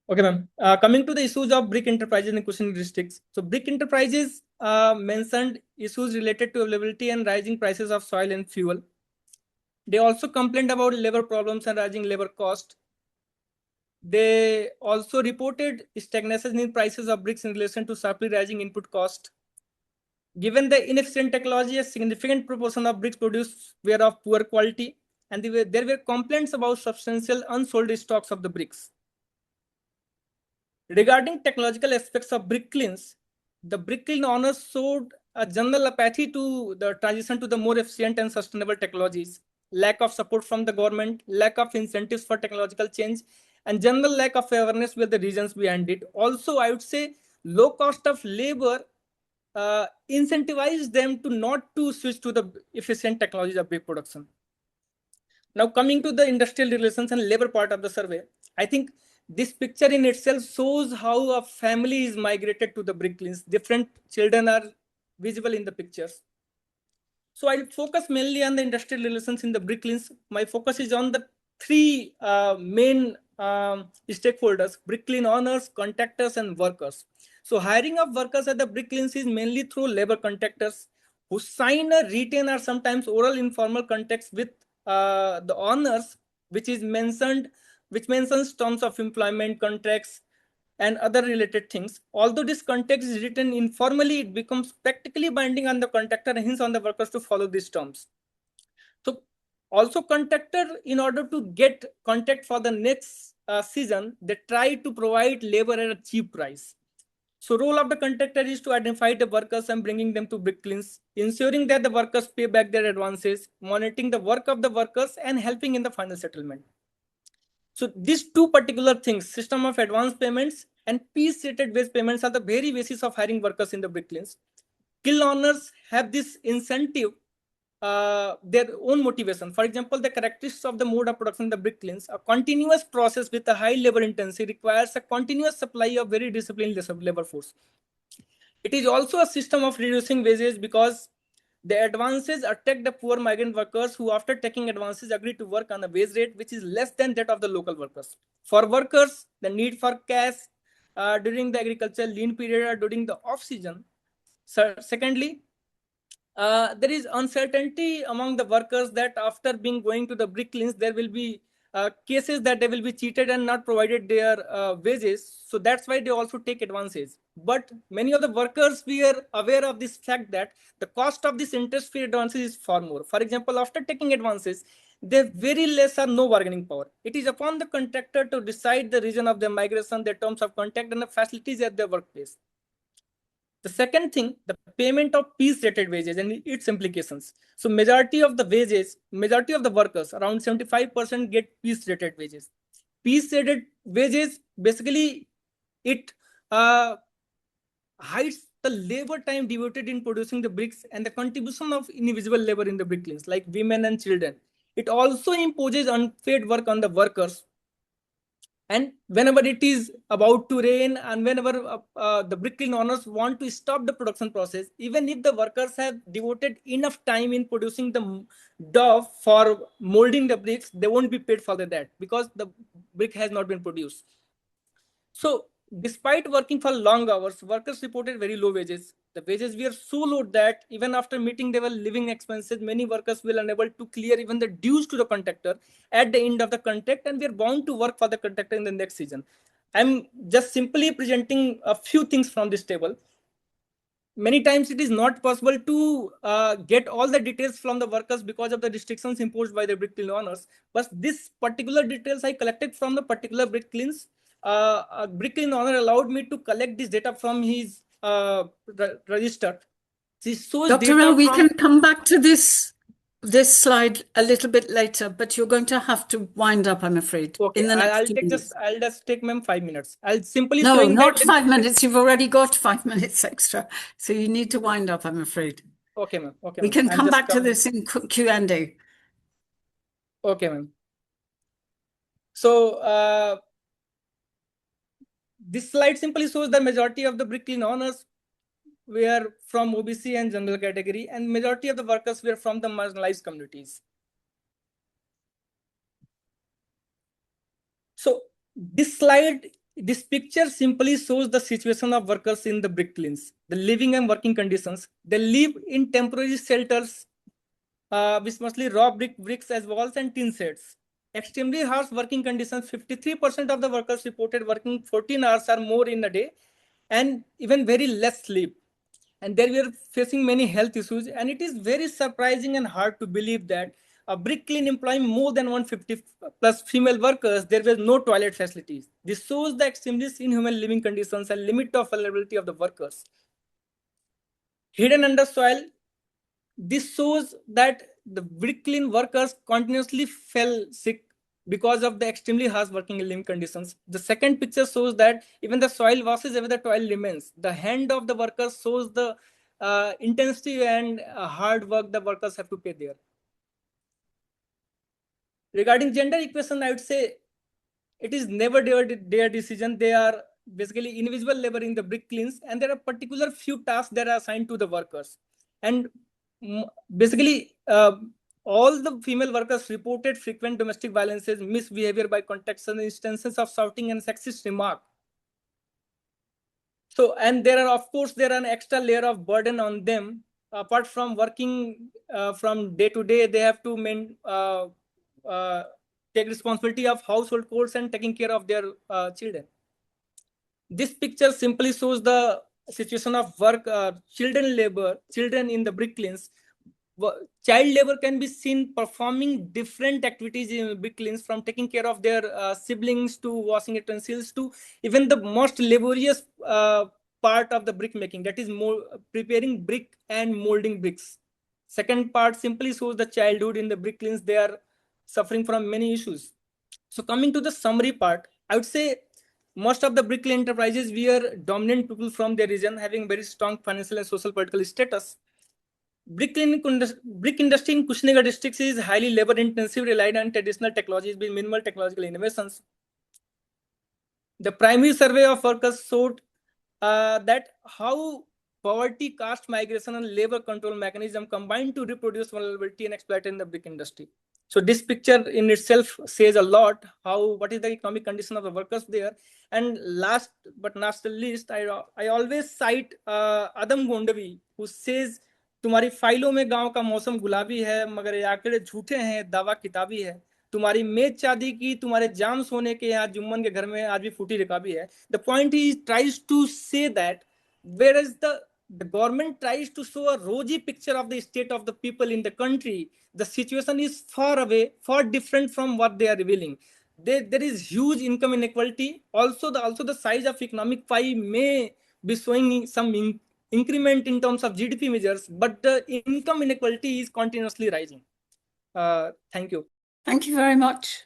[SPEAKER 3] Okay, ma'am. Coming to the issues of brick enterprises in Kushinagar districts. So brick enterprises mentioned issues related to availability and rising prices of soil and fuel. They also complained about labor problems and rising labor cost. They also reported stagnation in prices of bricks in relation to sharply rising input cost. Given the inefficient technology, a significant proportion of bricks produced were of poor quality, and there were complaints about substantial unsold stocks of the bricks. Regarding technological aspects of brick kilns, the brick kiln owners showed a general apathy to the transition to the more efficient and sustainable technologies, lack of support from the government, lack of incentives for technological change, and general lack of awareness were the reasons behind it. Also, I would say low cost of labor incentivize them to not to switch to the efficient technologies of brick production. Now, coming to the industrial relations and labor part of the survey, I think this picture in itself shows how a family is migrated to the brick kilns. Different children are visible in the pictures. So I'll focus mainly on the industrial relations in the brick kilns. My focus is on the three main stakeholders: brick kiln owners, contractors, and workers. So hiring of workers at the brick kilns is mainly through labor contractors who sign a written or sometimes oral informal contracts with the owners, which mentions terms of employment, contracts, and other related things. Although this contract is written informally, it becomes practically binding on the contractor and hence on the workers to follow these terms. So also contractor, in order to get contract for the next season, they try to provide labor at a cheap price. So role of the contractor is to identify the workers and bringing them to brick kilns, ensuring that the workers pay back their advances, monitoring the work of the workers, and helping in the final settlement. So these two particular things, system of advance payments and piece-rated wage payments, are the very basis of hiring workers in the brick kilns. Kiln owners have this incentive, their own motivation. For example, the characteristics of the mode of production in the brick kilns: a continuous process with a high labor intensity requires a continuous supply of very disciplined labor force. It is also a system of reducing wages because the advances attract the poor migrant workers who, after taking advances, agree to work on a wage rate which is less than that of the local workers. For workers, the need for cash during the agricultural lean period or during the off-season. Secondly, there is uncertainty among the workers that after going to the brick kilns, there will be cases that they will be cheated and not provided their wages. So that's why they also take advances. But many of the workers were aware of this fact that the cost of this interest-free advances is far more. For example, after taking advances, they have very less or no bargaining power. It is upon the contractor to decide the reason of their migration, their terms of contract, and the facilities at their workplace. The second thing, the payment of piece-rated wages and its implications. So majority of the workers, around 75%, get piece-rated wages. Piece-rated wages, basically, it hides the labor time devoted in producing the bricks and the contribution of invisible labor in the brick kilns, like women and children. It also imposes unpaid work on the workers. And whenever it is about to rain and whenever the brick kiln owners want to stop the production process, even if the workers have devoted enough time in producing the dough for molding the bricks, they won't be paid for that because the brick has not been produced. So despite working for long hours, workers reported very low wages. The wages were so low that even after meeting their living expenses, many workers were unable to clear even the dues to the contractor at the end of the contract, and were bound to work for the contractor in the next season. I'm just simply presenting a few things from this table. Many times it is not possible to get all the details from the workers because of the restrictions imposed by the brick kiln owners. But this particular details I collected from the particular brick kilns. A brick kiln owner allowed me to collect this data from his register.
[SPEAKER 2] Dr. Rao, we can come back to this slide a little bit later, but you're going to have to wind up, I'm afraid.
[SPEAKER 3] Okay,
[SPEAKER 2] in the next
[SPEAKER 3] I'll just take 5 minutes. I'll simply
[SPEAKER 2] no, not 5 minutes. You've already got 5 minutes extra, so you need to wind up, I'm afraid.
[SPEAKER 3] Okay, ma'am. Okay,
[SPEAKER 2] we can come back to this in Q&A.
[SPEAKER 3] Okay, ma'am. So this slide simply shows the majority of the brick kiln owners were from OBC and general category, and majority of the workers were from the marginalized communities. So this picture simply shows the situation of workers in the brick kilns, the living and working conditions. They live in temporary shelters, with mostly raw bricks as walls and tin sheds. Extremely harsh working conditions. 53% of the workers reported working 14 hours or more in a day, and even very less sleep. and there we are facing many health issues. And it is very surprising and hard to believe that a brick kiln employing more than 150 plus female workers, there were no toilet facilities. This shows the extremely inhuman living conditions and limit of availability of the workers. Hidden under soil, this shows that the brick kiln workers continuously fell sick because of the extremely harsh working living conditions. The second picture shows that even the soil washes away, the toil remains. The hand of the workers shows the intensity and hard work the workers have to pay there. Regarding gender equation, I would say it is never their decision. They are basically invisible labor in the brick kilns, and there are particular few tasks that are assigned to the workers. And basically, all the female workers reported frequent domestic violences, misbehavior by contacts, and instances of shouting and sexist remark. So, and there are, of course, there are an extra layer of burden on them. Apart from working from day to day, they have to take responsibility of household chores and taking care of their children. This picture simply shows the situation of work, children labor, children in the brick kilns. Child labor can be seen performing different activities in brick kilns, from taking care of their siblings to washing utensils to even the most laborious part of the brick making, that is more preparing brick and molding bricks. Second part simply shows the childhood in the brick kilns. They are suffering from many issues. So coming to the summary part, I would say most of the brick kiln enterprises were dominant people from their region, having very strong financial and social political status. Brick industry in Kushinagar district is highly labor intensive, relied on traditional technologies with minimal technological innovations. The primary survey of workers showed that how poverty, caste migration, and labor control mechanism combined to reproduce vulnerability and exploitation in the brick industry. So this picture in itself says a lot what is the economic condition of the workers there. And last but not the least, I always cite Adam Gondavi, who says, तुम्हारी फाइलों में गांव का मौसम गुलाबी है, मगर ये आंकड़े झूठे हैं, दावा किताबी है. तुम्हारी मेज शादी की, तुम्हारे जाम सोने के, यहाँ जुम्मन के घर में आज भी फूटी रिकाबी है. The point is tries to say that whereas the government tries to show a rosy picture of the state of the people in the country, the situation is far away, far different from what they are revealing. There is huge income inequality. Also the size of economic pie may be showing some increment in terms of GDP measures, but the income inequality is continuously rising. Thank you.
[SPEAKER 2] Thank you very much.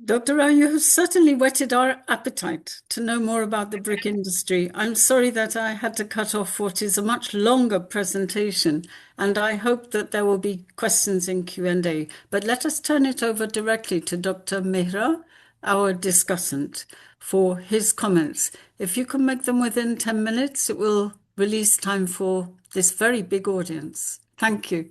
[SPEAKER 2] Dr. Rao, you have certainly whetted our appetite to know more about the brick industry. I'm sorry that I had to cut off what is a much longer presentation, and I hope that there will be questions in Q&A. But let us turn it over directly to Dr. Mehra, our discussant, for his comments. If you can make them within 10 minutes, it will release time for this very big audience. Thank you.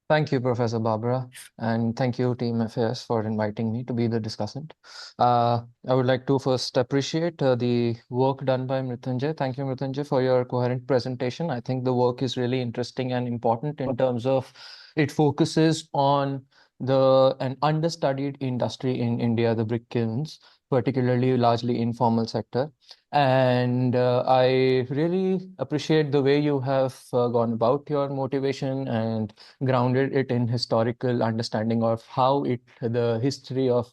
[SPEAKER 4] Thank you, Professor Barbara, and thank you, Team FAS, for inviting me to be the discussant. I would like to first appreciate the work done by Mrityunjay. Thank you, Mrityunjay, for your coherent presentation. I think the work is really interesting and important in terms of it focuses on an understudied industry in India, the brick kilns, particularly largely informal sector. And I really appreciate the way you have gone about your motivation and grounded it in historical understanding of how the history of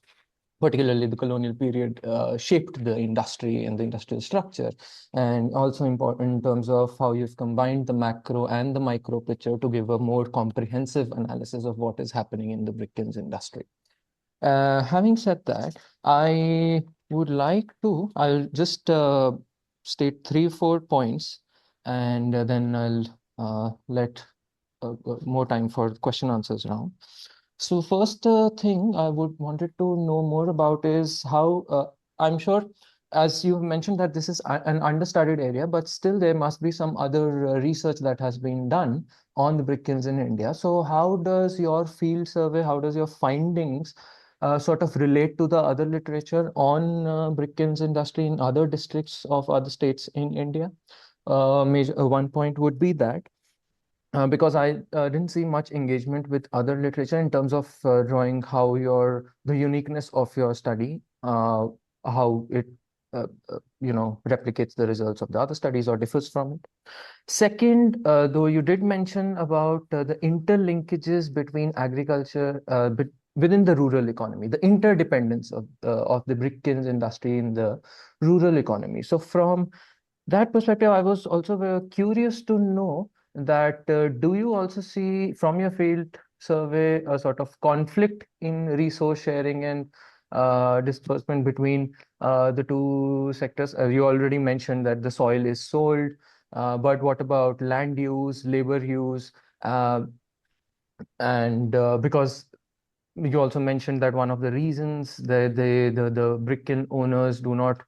[SPEAKER 4] particularly the colonial period shaped the industry and the industrial structure, and also important in terms of how you've combined the macro and the micro picture to give a more comprehensive analysis of what is happening in the brick kilns industry. Having said that, I'll just state 3-4 points, and then I'll let more time for question answers round. So first thing I wanted to know more about is how, I'm sure, as you mentioned that this is an understudied area, but still there must be some other research that has been done on the brick kilns in India. So how does your field survey, how does your findings sort of relate to the other literature on brick kilns industry in other districts of other states in India? One point would be that because I didn't see much engagement with other literature in terms of drawing how the uniqueness of your study, how it replicates the results of the other studies or differs from it. Second, though you did mention about the interlinkages between agriculture within the rural economy, the interdependence of the brick kilns industry in the rural economy. So from that perspective, I was also very curious to know that do you also see from your field survey a sort of conflict in resource sharing and disbursement between the two sectors? You already mentioned that the soil is sold, but what about land use, labor use, and because you also mentioned that one of the reasons that the brick kiln owners do not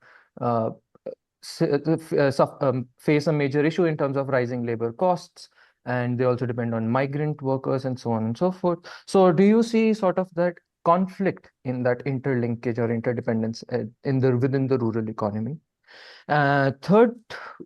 [SPEAKER 4] face a major issue in terms of rising labor costs, and they also depend on migrant workers and so on and so forth. So do you see sort of that conflict in that interlinkage or interdependence within the rural economy? Third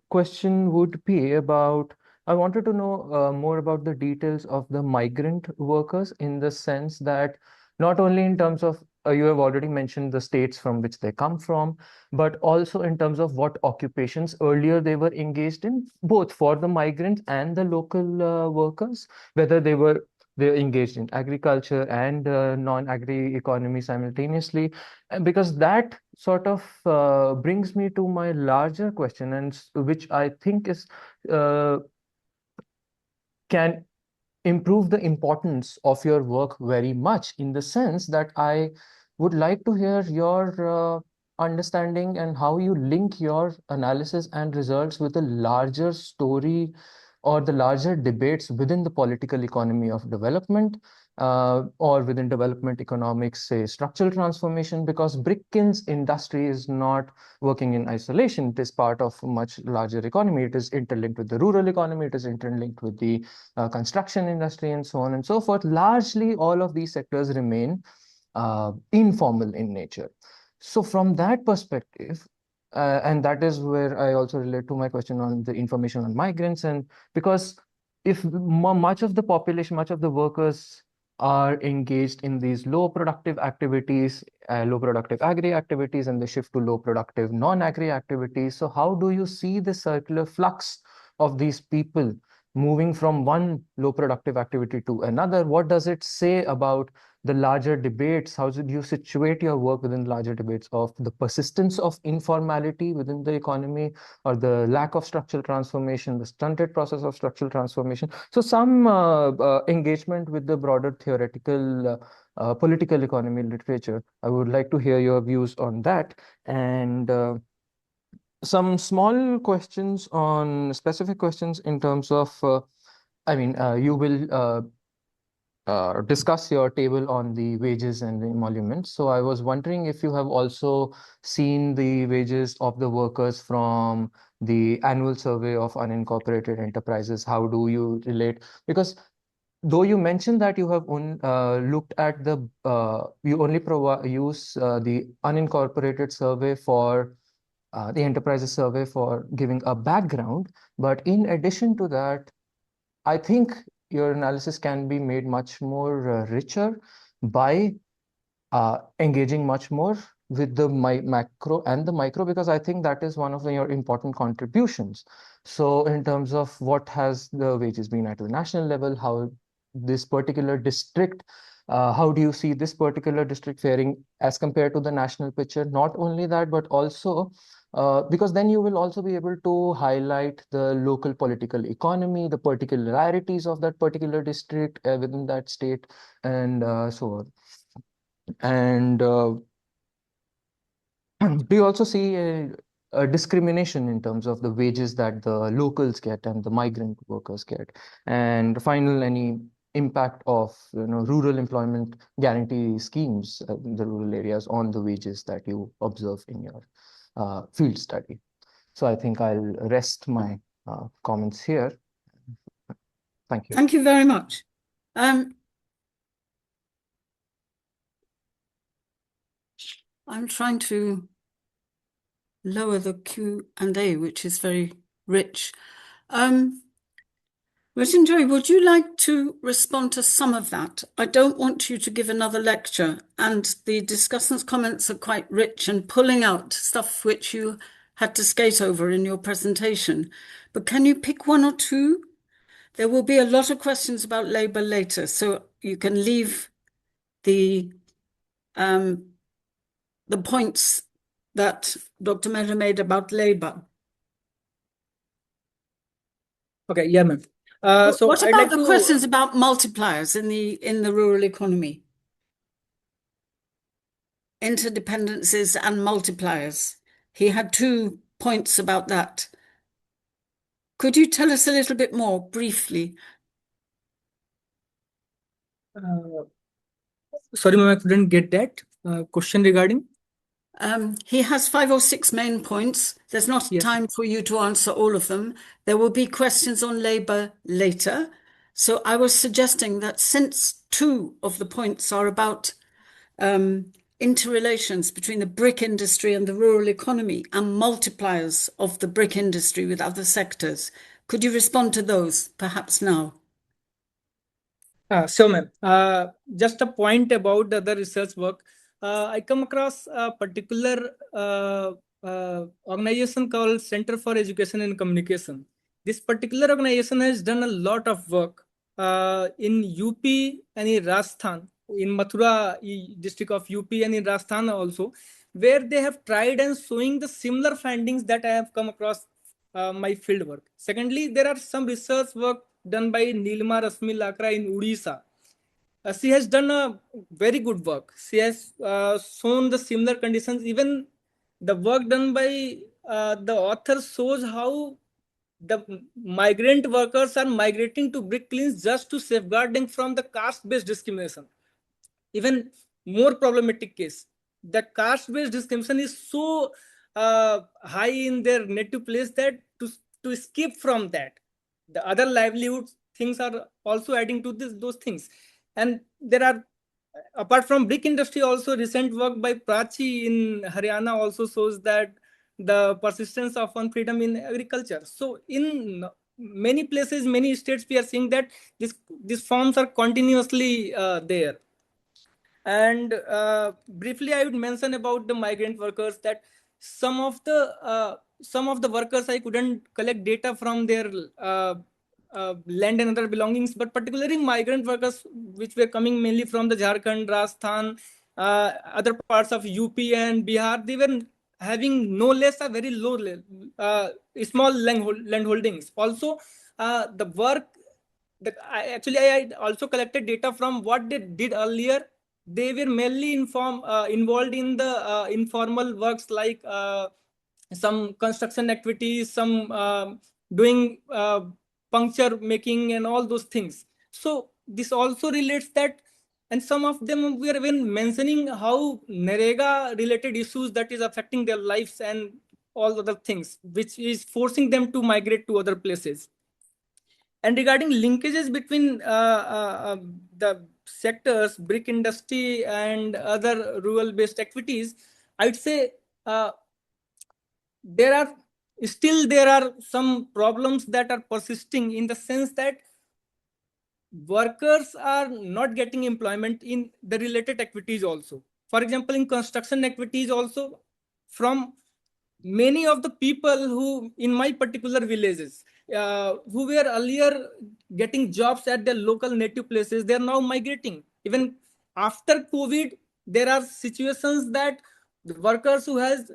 [SPEAKER 4] question would be about, I wanted to know more about the details of the migrant workers, in the sense that not only in terms of, you have already mentioned the states from which they come from, but also in terms of what occupations earlier they were engaged in, both for the migrants and the local workers, whether they're engaged in agriculture and non-agri economy simultaneously. And because that sort of brings me to my larger question, and which I think is can improve the importance of your work very much, in the sense that I would like to hear your understanding and how you link your analysis and results with the larger story or the larger debates within the political economy of development, or within development economics, say structural transformation, because brick kilns industry is not working in isolation. It is part of a much larger economy. It is interlinked with the rural economy. It is interlinked with the construction industry and so on and so forth. Largely, all of these sectors remain informal in nature. So from that perspective, and that is where I also relate to my question on the information on migrants, and because if much of the population, much of the workers are engaged in these low productive activities, low productive agri activities, and they shift to low productive non-agri activities. So how do you see the circular flux of these people moving from one low productive activity to another? What does it say about the larger debates? How do you situate your work within larger debates of the persistence of informality within the economy, or the lack of structural transformation, the stunted process of structural transformation? So some engagement with the broader theoretical political economy literature. I would like to hear your views on that. And some small questions on specific questions in terms of, you will discuss your table on the wages and the emoluments. So I was wondering if you have also seen the wages of the workers from the annual survey of unincorporated enterprises. How do you relate? Because though you mentioned that you have looked at the, you only use the unincorporated survey for the enterprises survey for giving a background, but in addition to that, I think your analysis can be made much more richer by engaging much more with the macro and the micro, because I think that is one of your important contributions. So in terms of what has the wages been at the national level, how this particular district, how do you see this particular district faring as compared to the national picture? Not only that, but also because then you will also be able to highlight the local political economy, the particularities of that particular district within that state, and so on. And do you also see a discrimination in terms of the wages that the locals get and the migrant workers get? And final, any impact of rural employment guarantee schemes in the rural areas on the wages that you observe in your field study? So I think I'll rest my comments here. Thank you.
[SPEAKER 2] Thank you very much. I'm trying to lower the Q&A, which is very rich. Mrityunjay, would you like to respond to some of that? I don't want you to give another lecture, and the discussants' comments are quite rich and pulling out stuff which you had to skate over in your presentation. But can you pick one or two? There will be a lot of questions about labour later, so you can leave the points that Dr. Mehta made about labour.
[SPEAKER 3] Okay, yeah, ma'am. So
[SPEAKER 2] What
[SPEAKER 3] I'd
[SPEAKER 2] about
[SPEAKER 3] like
[SPEAKER 2] the
[SPEAKER 3] to
[SPEAKER 2] questions about multipliers in the rural economy? Interdependencies and multipliers. He had 2 points about that. Could you tell us a little bit more briefly?
[SPEAKER 3] sorry, ma'am, I couldn't get that question regarding.
[SPEAKER 2] He has 5 or 6 main points. There's not
[SPEAKER 3] Yes.
[SPEAKER 2] time for you to answer all of them. There will be questions on labour later. So I was suggesting that since 2 of the points are about interrelations between the brick industry and the rural economy and multipliers of the brick industry with other sectors, could you respond to those perhaps now?
[SPEAKER 3] So, ma'am, just a point about the other research work. I come across a particular organization called Center for Education and Communication. This particular organization has done a lot of work in UP and in Rajasthan, in Mathura district of UP and in Rajasthan also, where they have tried and showing the similar findings that I have come across my field work. Secondly, there are some research work done by Nilima Rasmi Lakra in Odisha. She has done a very good work. She has shown the similar conditions. Even the work done by the author shows how the migrant workers are migrating to brick kilns just to safeguard them from the caste-based discrimination. Even more problematic case, the caste-based discrimination is so high in their native place that to escape from that, the other livelihood things are also adding to those things. And there are, apart from brick industry, also recent work by Prachi in Haryana also shows that the persistence of unfreedom in agriculture. So in many places, many states, we are seeing that these forms are continuously there. And briefly, I would mention about the migrant workers that some of the workers, I couldn't collect data from their land and other belongings, but particularly migrant workers which were coming mainly from the Jharkhand, Rajasthan, other parts of UP and Bihar, they were having no less a very low, small land holdings. Also, the work. I also collected data from what they did earlier. They were mainly involved in the informal works like some construction activities, some doing puncture making and all those things. So this also relates that, and some of them were even mentioning how Narega related issues that is affecting their lives and all other things, which is forcing them to migrate to other places. And regarding linkages between the sectors, brick industry and other rural-based activities, I'd say there are some problems that are persisting in the sense that workers are not getting employment in the related activities also. For example, in construction activities also, from many of the people who in my particular villages who were earlier getting jobs at their local native places, they are now migrating. Even after COVID, there are situations that the workers who has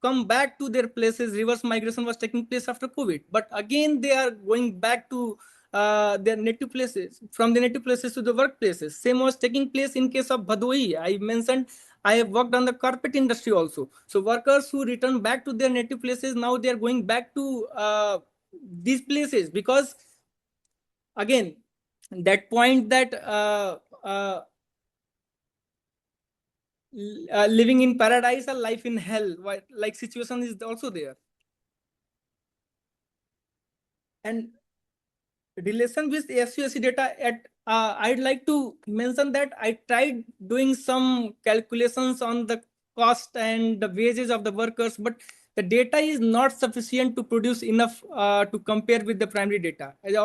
[SPEAKER 3] come back to their places, reverse migration was taking place after COVID, but again they are going back to their native places, from the native places to the workplaces. Same was taking place in case of Bhadoi. I mentioned I have worked on the carpet industry also. So workers who return back to their native places, now they are going back to these places because, again, that point that living in paradise or life in hell, like situation is also there. And relation with ASUSE data, I'd like to mention that I tried doing some calculations on the cost and the wages of the workers, but the data is not sufficient to produce enough to compare with the primary data. As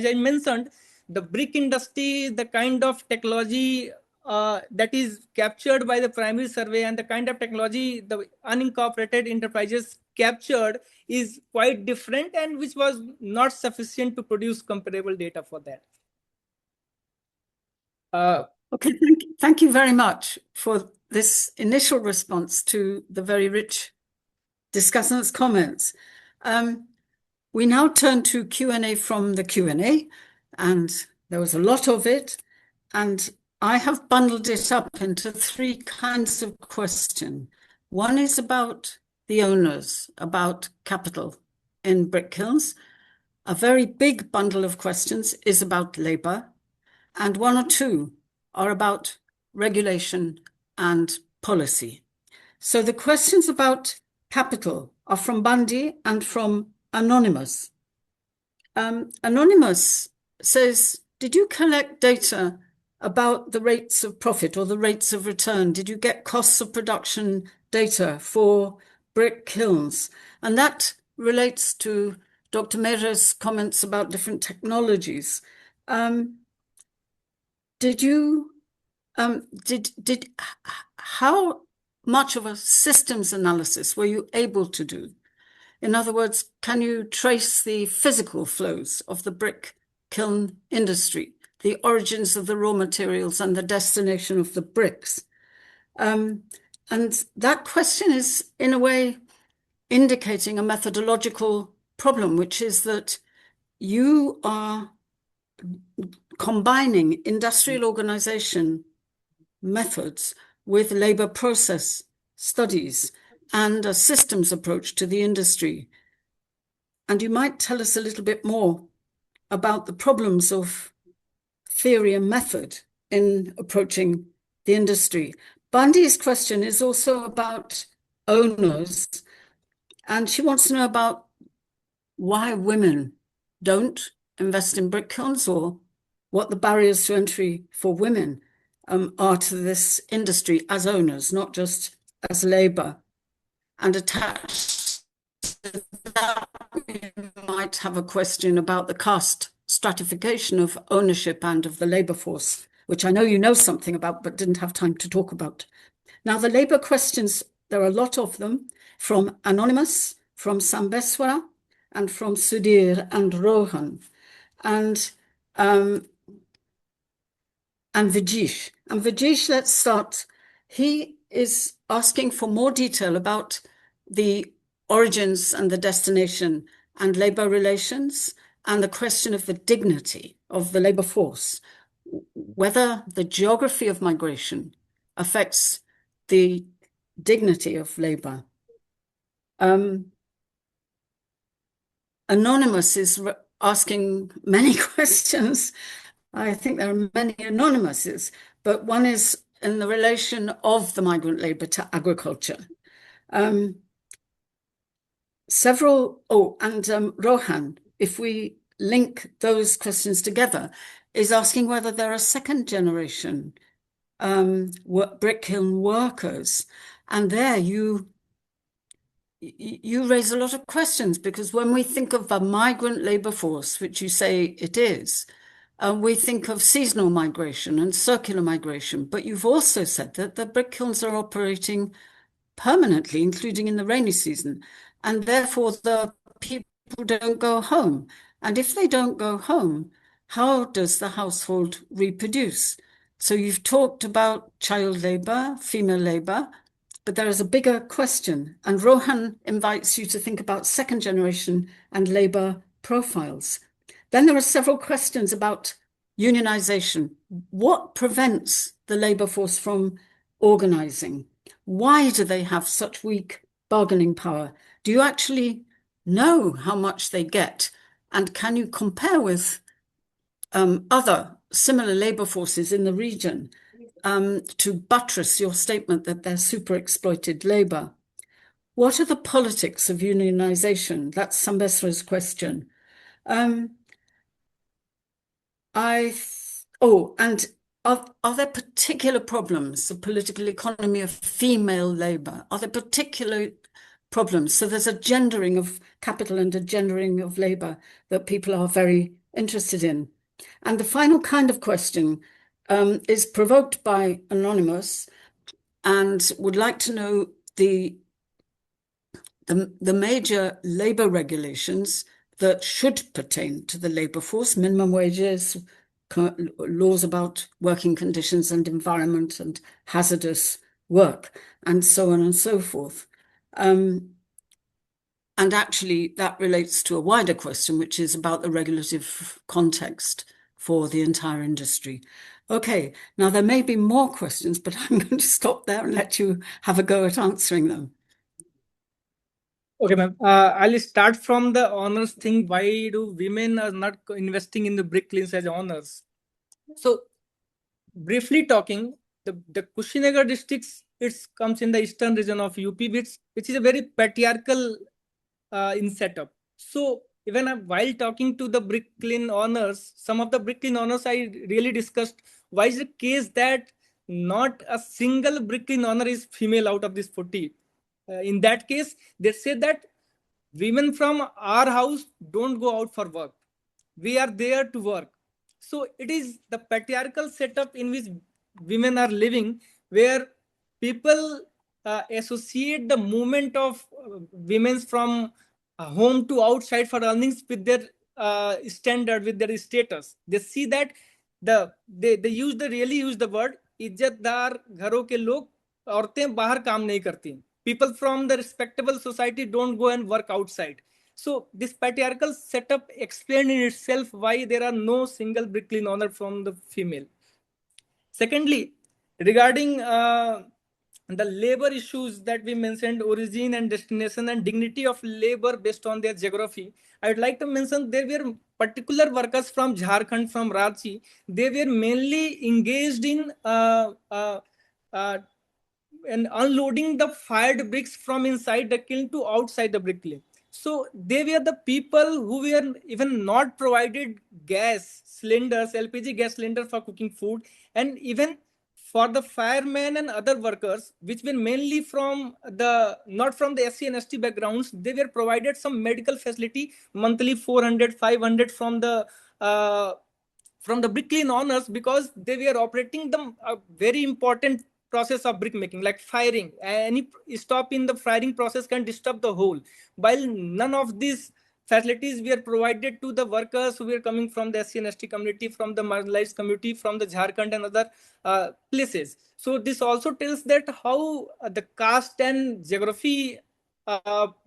[SPEAKER 3] I mentioned, the brick industry, the kind of technology that is captured by the primary survey and the kind of technology the unincorporated enterprises captured is quite different, and which was not sufficient to produce comparable data for that.
[SPEAKER 2] Okay, thank you very much for this initial response to the very rich discussant's comments. We now turn to Q&A from the Q&A, and there was a lot of it, and I have bundled it up into three kinds of question. One is about the owners, about capital in brick kilns. A very big bundle of questions is about labour, and one or two are about regulation and policy. So the questions about capital are from Bundy and from Anonymous. Anonymous says, did you collect data about the rates of profit or the rates of return? Did you get costs of production data for brick kilns? And that relates to Dr. Mehra's comments about different technologies. How much of a systems analysis were you able to do? In other words, can you trace the physical flows of the brick kiln industry, the origins of the raw materials and the destination of the bricks? And that question is, in a way, indicating a methodological problem, which is that you are combining industrial organization methods with labor process studies and a systems approach to the industry. And you might tell us a little bit more about the problems of theory and method in approaching the industry. Bundy's question is also about owners, and she wants to know about why women don't invest in brick kilns, or what the barriers to entry for women are to this industry as owners, not just as labor. And attached to that, we might have a question about the caste stratification of ownership and of the labor force, which I know you know something about but didn't have time to talk about. Now, the labor questions, there are a lot of them, from Anonymous, from Sambeswara, and from Sudhir and Rohan, and Vijesh. And Vijesh, let's start. He is asking for more detail about the origins and the destination and labor relations, and the question of the dignity of the labor force, whether the geography of migration affects the dignity of labor. Anonymous is asking many questions. I think there are many Anonymouses, but one is in the relation of the migrant labor to agriculture. And Rohan, if we link those questions together, is asking whether there are second generation brick kiln workers. And there you raise a lot of questions, because when we think of a migrant labor force, which you say it is, we think of seasonal migration and circular migration, but you've also said that the brick kilns are operating permanently, including in the rainy season, and therefore the people don't go home. And if they don't go home, how does the household reproduce? So you've talked about child labor, female labor, but there is a bigger question, and Rohan invites you to think about second generation and labor profiles. Then there are several questions about unionization. What prevents the labor force from organizing? Why do they have such weak bargaining power? Do you actually know how much they get? And can you compare with other similar labor forces in the region to buttress your statement that they're super exploited labor? What are the politics of unionization? That's Sambeswara's question. And are there particular problems, the political economy of female labor? Are there particular problems. So there's a gendering of capital and a gendering of labor that people are very interested in. And the final kind of question is provoked by Anonymous and would like to know the major labor regulations that should pertain to the labor force, minimum wages, laws about working conditions and environment and hazardous work, and so on and so forth. And actually, that relates to a wider question, which is about the regulative context for the entire industry. Okay, now there may be more questions, but I'm going to stop there and let you have a go at answering them.
[SPEAKER 3] Okay, ma'am. I'll start from the honors thing. Why do women are not investing in the brick kilns as honors? So, briefly talking, the Kushinagar district, it comes in the eastern region of UP, which is a very patriarchal in setup. So even while talking to the brick kiln owners, some of the brick kiln owners, I really discussed why is the case that not a single brick kiln owner is female out of this 40. In that case, they say that women from our house don't go out for work. We are there to work. So it is the patriarchal setup in which women are living, where people associate the movement of women from home to outside for earnings with their standard, with their status. They see that they really use the word इज्जतदार घरों के लोग औरतें बाहर काम नहीं करती. People from the respectable society don't go and work outside. So this patriarchal setup explained in itself why there are no single brick kiln owner from the female. Secondly, regarding the labor issues that we mentioned, origin and destination and dignity of labor based on their geography, I would like to mention there were particular workers from Jharkhand, from Ranchi. They were mainly engaged in and unloading the fired bricks from inside the kiln to outside the brick kiln. So they were the people who were even not provided gas cylinders, LPG gas cylinder for cooking food, and even for the firemen and other workers, which were mainly from the not from the SC and ST backgrounds, they were provided some medical facility monthly 400, 500 from the brick kiln owners, because they were operating the very important process of brick making, like firing. Any stop in the firing process can disturb the whole. While none of these facilities were provided to the workers who were coming from the SC and ST community, from the marginalized community, from the Jharkhand and other places. So this also tells that how the caste and geography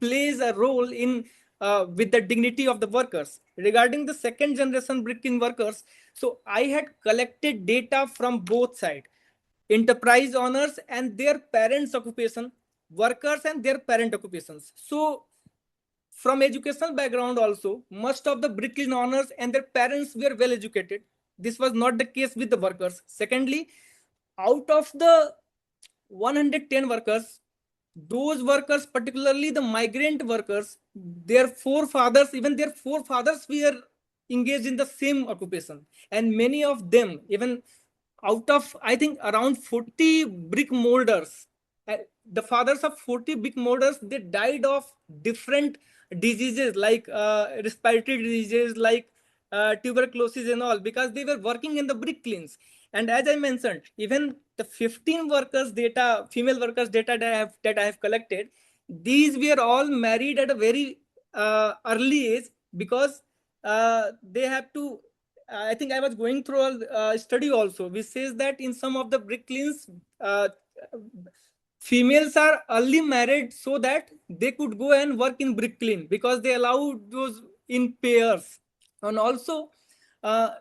[SPEAKER 3] plays a role in with the dignity of the workers. Regarding the second generation brick kiln workers, so I had collected data from both sides, enterprise owners and their parents' occupation, workers and their parent occupations. So from educational background also, most of the brick kiln owners and their parents were well educated. This was not the case with the workers. Secondly, out of the 110 workers, those workers, particularly the migrant workers, their forefathers were engaged in the same occupation. And many of them, even out of, I think, around 40 brick molders, the fathers of 40 brick molders, they died of different diseases like respiratory diseases, like tuberculosis and all, because they were working in the brick kilns. And as I mentioned, even the 15 workers data, female workers data that I have collected, these were all married at a very early age, because they have to, I think I was going through a study also, which says that in some of the brick kilns, females are early married so that they could go and work in brick kiln, because they allow those in pairs. And also,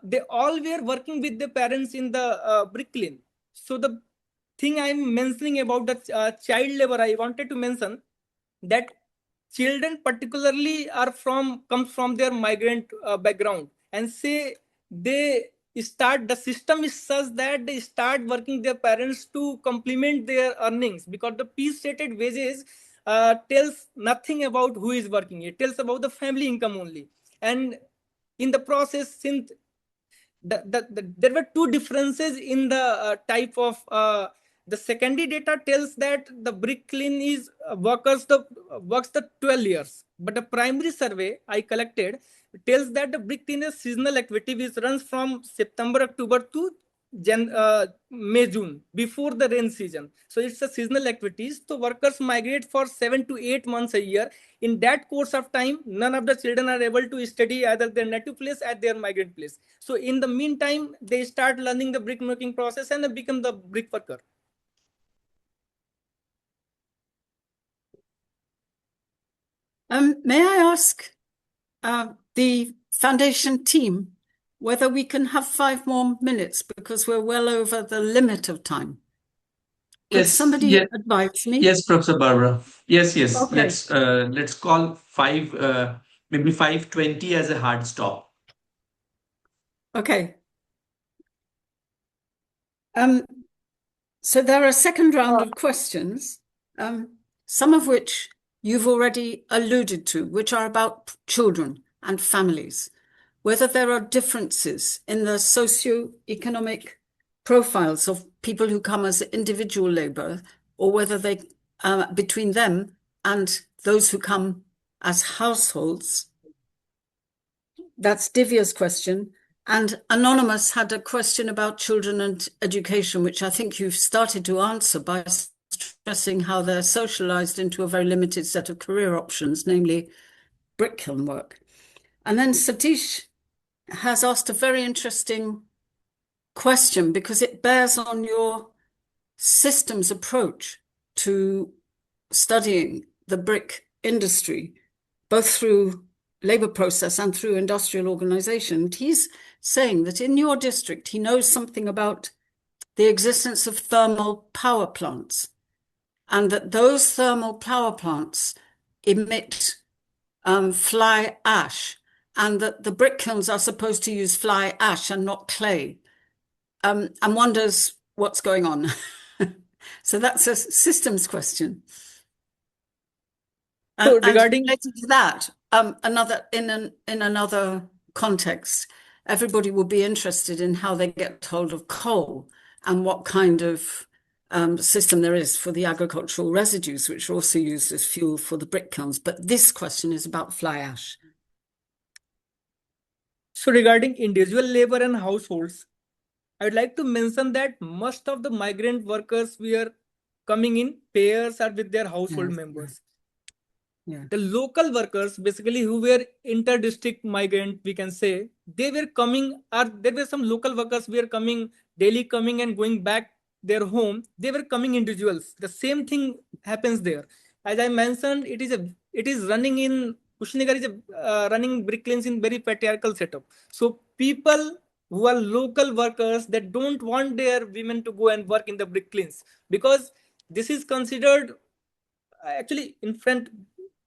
[SPEAKER 3] they all were working with their parents in the brick kiln. So the thing I'm mentioning about the child labor, I wanted to mention that children particularly comes from their migrant background, and say the system is such that they start working their parents to complement their earnings, because the piece stated wages tells nothing about who is working. It tells about the family income only. And in the process, since there were two differences in the type of The secondary data tells that the brick kiln is works the 12 years. But the primary survey I collected tells that the brick kiln is seasonal activity which runs from September, October to May, June, before the rain season. So it's a seasonal activities. So workers migrate for 7 to 8 months a year. In that course of time, none of the children are able to study either their native place at their migrant place. So in the meantime, they start learning the brick making process and they become the brick worker.
[SPEAKER 2] May I ask the foundation team whether we can have 5 more minutes because we're well over the limit of time? Could
[SPEAKER 1] Yes,
[SPEAKER 2] somebody
[SPEAKER 1] yes,
[SPEAKER 2] advise me?
[SPEAKER 1] yes, Professor Barbara. Yes, yes.
[SPEAKER 2] Okay.
[SPEAKER 1] Let's call maybe 5:20 as a hard stop.
[SPEAKER 2] Okay. So there are a second round of questions, some of which you've already alluded to, which are about children and families, whether there are differences in the socio-economic profiles of people who come as individual labor, or whether they, between them and those who come as households. That's Divya's question. And Anonymous had a question about children and education, which I think you've started to answer by stressing how they're socialized into a very limited set of career options, namely brick kiln work. And then Satish has asked a very interesting question because it bears on your systems approach to studying the brick industry, both through labor process and through industrial organization. And he's saying that in your district, he knows something about the existence of thermal power plants, and that those thermal power plants emit fly ash, and that the brick kilns are supposed to use fly ash and not clay, and wonders what's going on. So that's a systems question.
[SPEAKER 3] So
[SPEAKER 2] And
[SPEAKER 3] regarding
[SPEAKER 2] related to that, in another context, everybody will be interested in how they get hold of coal and what kind of system there is for the agricultural residues, which are also used as fuel for the brick kilns. But this question is about fly ash.
[SPEAKER 3] So regarding individual labor and households, I would like to mention that most of the migrant workers we are coming in pairs or with their household members.
[SPEAKER 2] Yeah.
[SPEAKER 3] The local workers, basically who were inter-district migrant, we can say, they were coming, or there were some local workers who were coming, daily coming and going back their home. They were coming individuals. The same thing happens there. As I mentioned, it is running in Kushinagar is running brick kilns in very patriarchal setup. So people who are local workers that don't want their women to go and work in the brick kilns, because this is considered actually in front.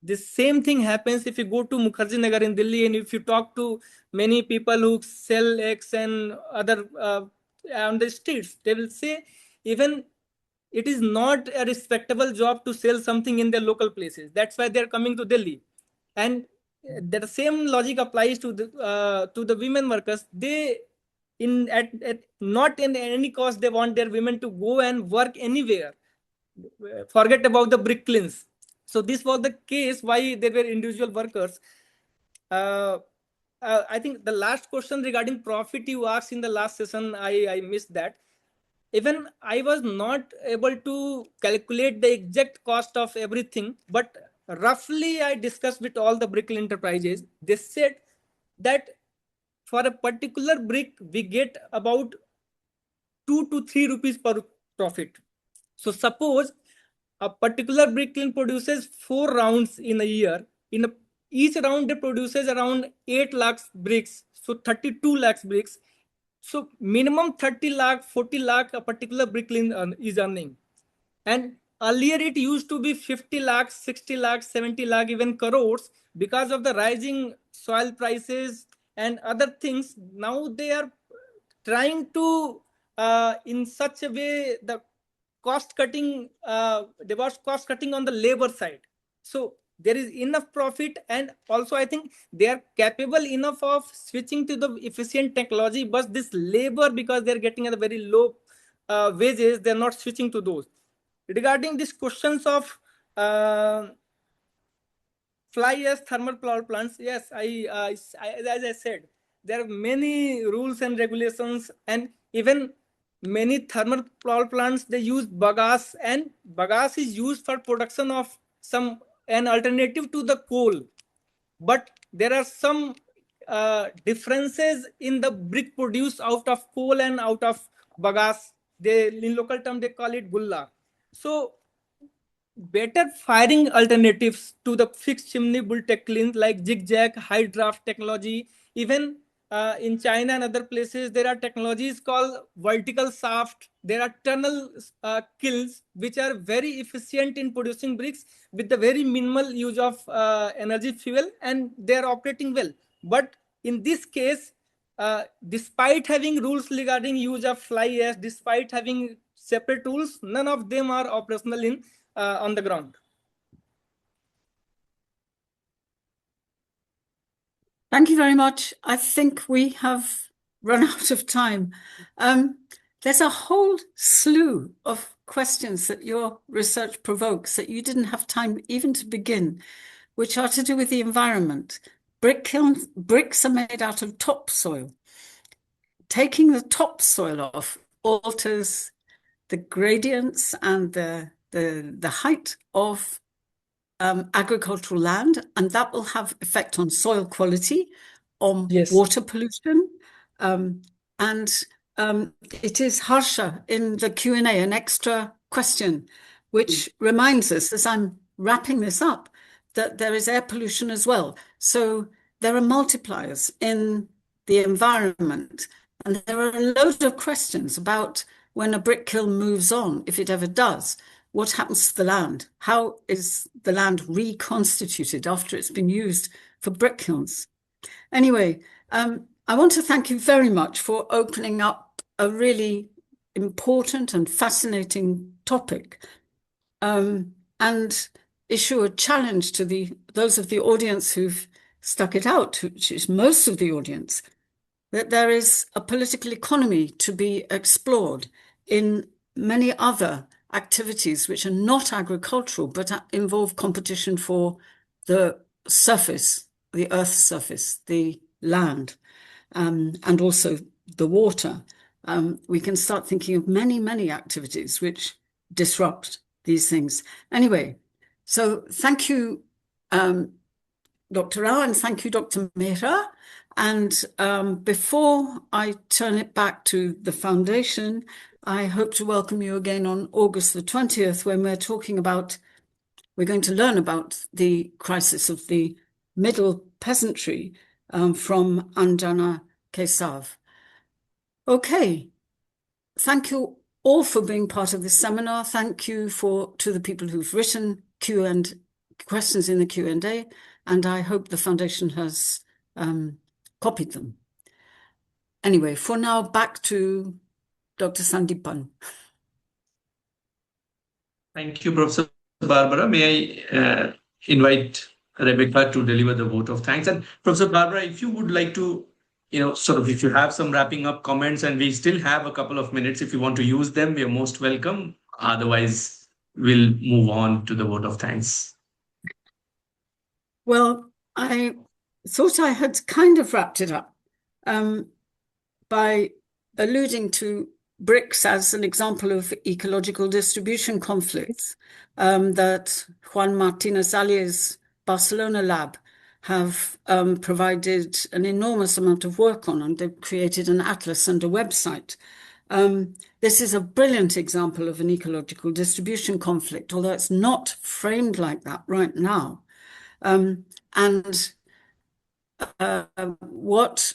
[SPEAKER 3] The same thing happens if you go to Mukherjee Nagar in Delhi, and if you talk to many people who sell eggs and other on the streets, they will say even it is not a respectable job to sell something in their local places. That's why they're coming to Delhi. And the same logic applies to the women workers. They not in any cost they want their women to go and work anywhere. Forget about the brick kilns. So this was the case why there were individual workers. I think the last question regarding profit you asked in the last session, I missed that. Even I was not able to calculate the exact cost of everything, but roughly I discussed with all the brick enterprises. They said that for a particular brick, we get about 2 to 3 rupees per profit. So suppose a particular brick kiln produces 4 rounds in a year. Each round it produces around 8 lakhs bricks, so 32 lakhs bricks. So minimum 30 lakh, 40 lakh a particular brick kiln is earning. And earlier it used to be 50 lakhs, 60 lakhs, 70 lakh, even crores. Because of the rising soil prices and other things, now they are trying to in such a way the cost cutting, there was cost cutting on the labor side. So there is enough profit, and also I think they are capable enough of switching to the efficient technology, but this labor, because they're getting at a very low wages, they're not switching to those. Regarding these questions of fly ash thermal power plants, yes, as I said, there are many rules and regulations, and even many thermal power plants, they use bagasse, and bagasse is used for production of an alternative to the coal. But there are some differences in the brick produced out of coal and out of bagasse. In local term, they call it gulla. So better firing alternatives to the fixed chimney bull-tech kilns like zigzag, high draft technology. Even in China and other places, there are technologies called vertical shaft. There are tunnel kilns which are very efficient in producing bricks with the very minimal use of energy fuel, and they are operating well. But in this case, despite having rules regarding use of fly ash, despite having separate rules, none of them are operational in on the ground.
[SPEAKER 2] Thank you very much. I think we have run out of time. There's a whole slew of questions that your research provokes that you didn't have time even to begin, which are to do with the environment. Bricks are made out of topsoil. Taking the topsoil off alters the gradients and the height of agricultural land, and that will have effect on soil quality, on water pollution, and it is Harsha in the Q&A, an extra question, which reminds us, as I'm wrapping this up, that there is air pollution as well. So there are multipliers in the environment, and there are a load of questions about when a brick kiln moves on, if it ever does. What happens to the land? How is the land reconstituted after it's been used for brick kilns? Anyway, I want to thank you very much for opening up a really important and fascinating topic, and issue a challenge to those of the audience who've stuck it out, which is most of the audience, that there is a political economy to be explored in many other activities which are not agricultural, but involve competition for the surface, the earth's surface, the land, and also the water. We can start thinking of many, many activities which disrupt these things. Anyway, so thank you, Dr. Rao, and thank you, Dr. Mehra. And before I turn it back to the foundation, I hope to welcome you again on August the 20th, when we're going to learn about the crisis of the middle peasantry from Anjana Kesav. Okay, thank you all for being part of this seminar. Thank you to the people who've written questions in the Q&A, and I hope the foundation has copied them. Anyway, for now, back to Dr. Sandeepan.
[SPEAKER 1] Thank you, Professor Barbara. May I invite Rebecca to deliver the vote of thanks? And Professor Barbara, if you would like to, if you have some wrapping up comments, and we still have a couple of minutes, if you want to use them, we are most welcome. Otherwise, we'll move on to the vote of thanks.
[SPEAKER 2] Well, I thought I had kind of wrapped it up by alluding to bricks as an example of ecological distribution conflicts that Juan Martinez Alier's Barcelona lab have provided an enormous amount of work on, and they've created an atlas and a website. This is a brilliant example of an ecological distribution conflict, although it's not framed like that right now. What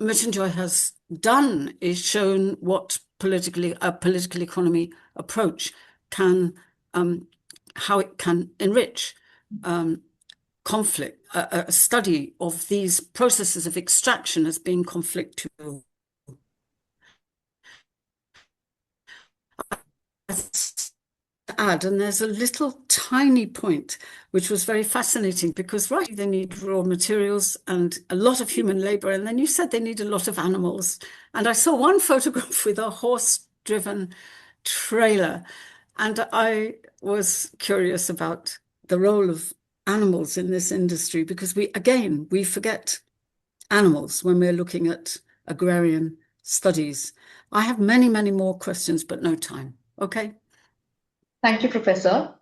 [SPEAKER 2] Mrityunjay has done is shown what a political economy approach can, how it can enrich conflict. A study of these processes of extraction as being conflict to add, and there's a little tiny point which was very fascinating, because they need raw materials and a lot of human labor, and then you said they need a lot of animals, and I saw one photograph with a horse purpose-driven trailer. And I was curious about the role of animals in this industry, because we forget animals when we're looking at agrarian studies. I have many, many more questions, but no time. Okay.
[SPEAKER 5] Thank you, Professor.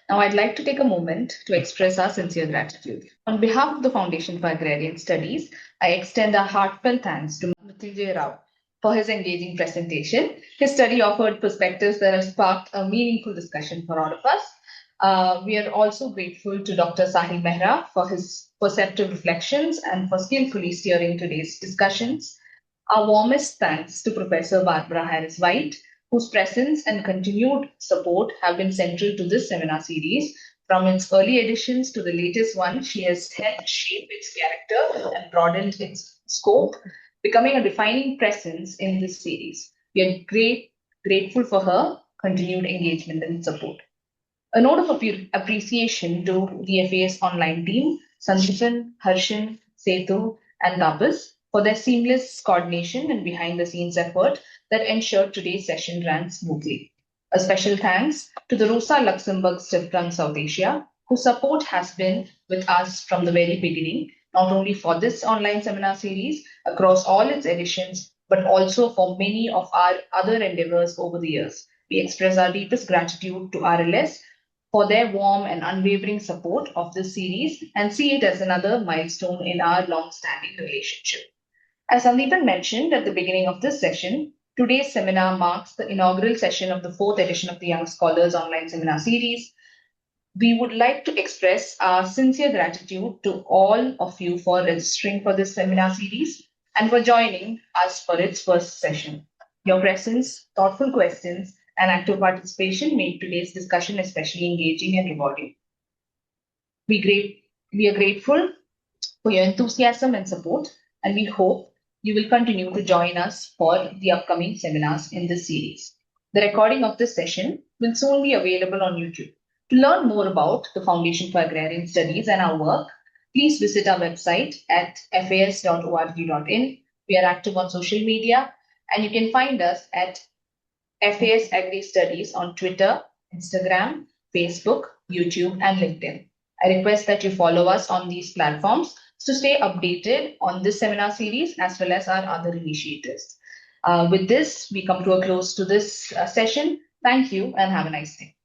[SPEAKER 5] Now, I'd like to take a moment to express our sincere gratitude. On behalf of the Foundation for Agrarian Studies, I extend our heartfelt thanks to Mrityunjay Rao for his engaging presentation. His study offered perspectives that have sparked a meaningful discussion for all of us. We are also grateful to Dr. Sahil Mehra for his perceptive reflections and for skillfully steering today's discussions. Our warmest thanks to Professor Barbara Harris-White, whose presence and continued support have been central to this seminar series. From its early editions to the latest one, she has helped shape its character and broadened its scope, becoming a defining presence in this series. We are grateful for her continued engagement and support. A note of appreciation to the FAS online team, Sandeepan, Harshan, Setu, and Tabas, for their seamless coordination and behind-the-scenes effort that ensured today's session ran smoothly. A special thanks to the Rosa Luxemburg Stiftung South Asia, whose support has been with us from the very beginning, not only for this online seminar series across all its editions, but also for many of our other endeavors over the years. We express our deepest gratitude to RLS for their warm and unwavering support of this series and see it as another milestone in our long-standing relationship. As Sandeepan mentioned at the beginning of this session, today's seminar marks the inaugural session of the 4th edition of the Young Scholars Online Seminar Series. We would like to express our sincere gratitude to all of you for registering for this seminar series and for joining us for its first session. Your presence, thoughtful questions, and active participation made today's discussion especially engaging and rewarding. We are grateful for your enthusiasm and support, and we hope you will continue to join us for the upcoming seminars in this series. The recording of this session will soon be available on YouTube. To learn more about the Foundation for Agrarian Studies and our work, please visit our website at fas.org.in. We are active on social media, and you can find us at FAS Agri Studies on Twitter, Instagram, Facebook, YouTube, and LinkedIn. I request that you follow us on these platforms to stay updated on this seminar series as well as our other initiatives. With this, we come to a close to this session. Thank you and have a nice day.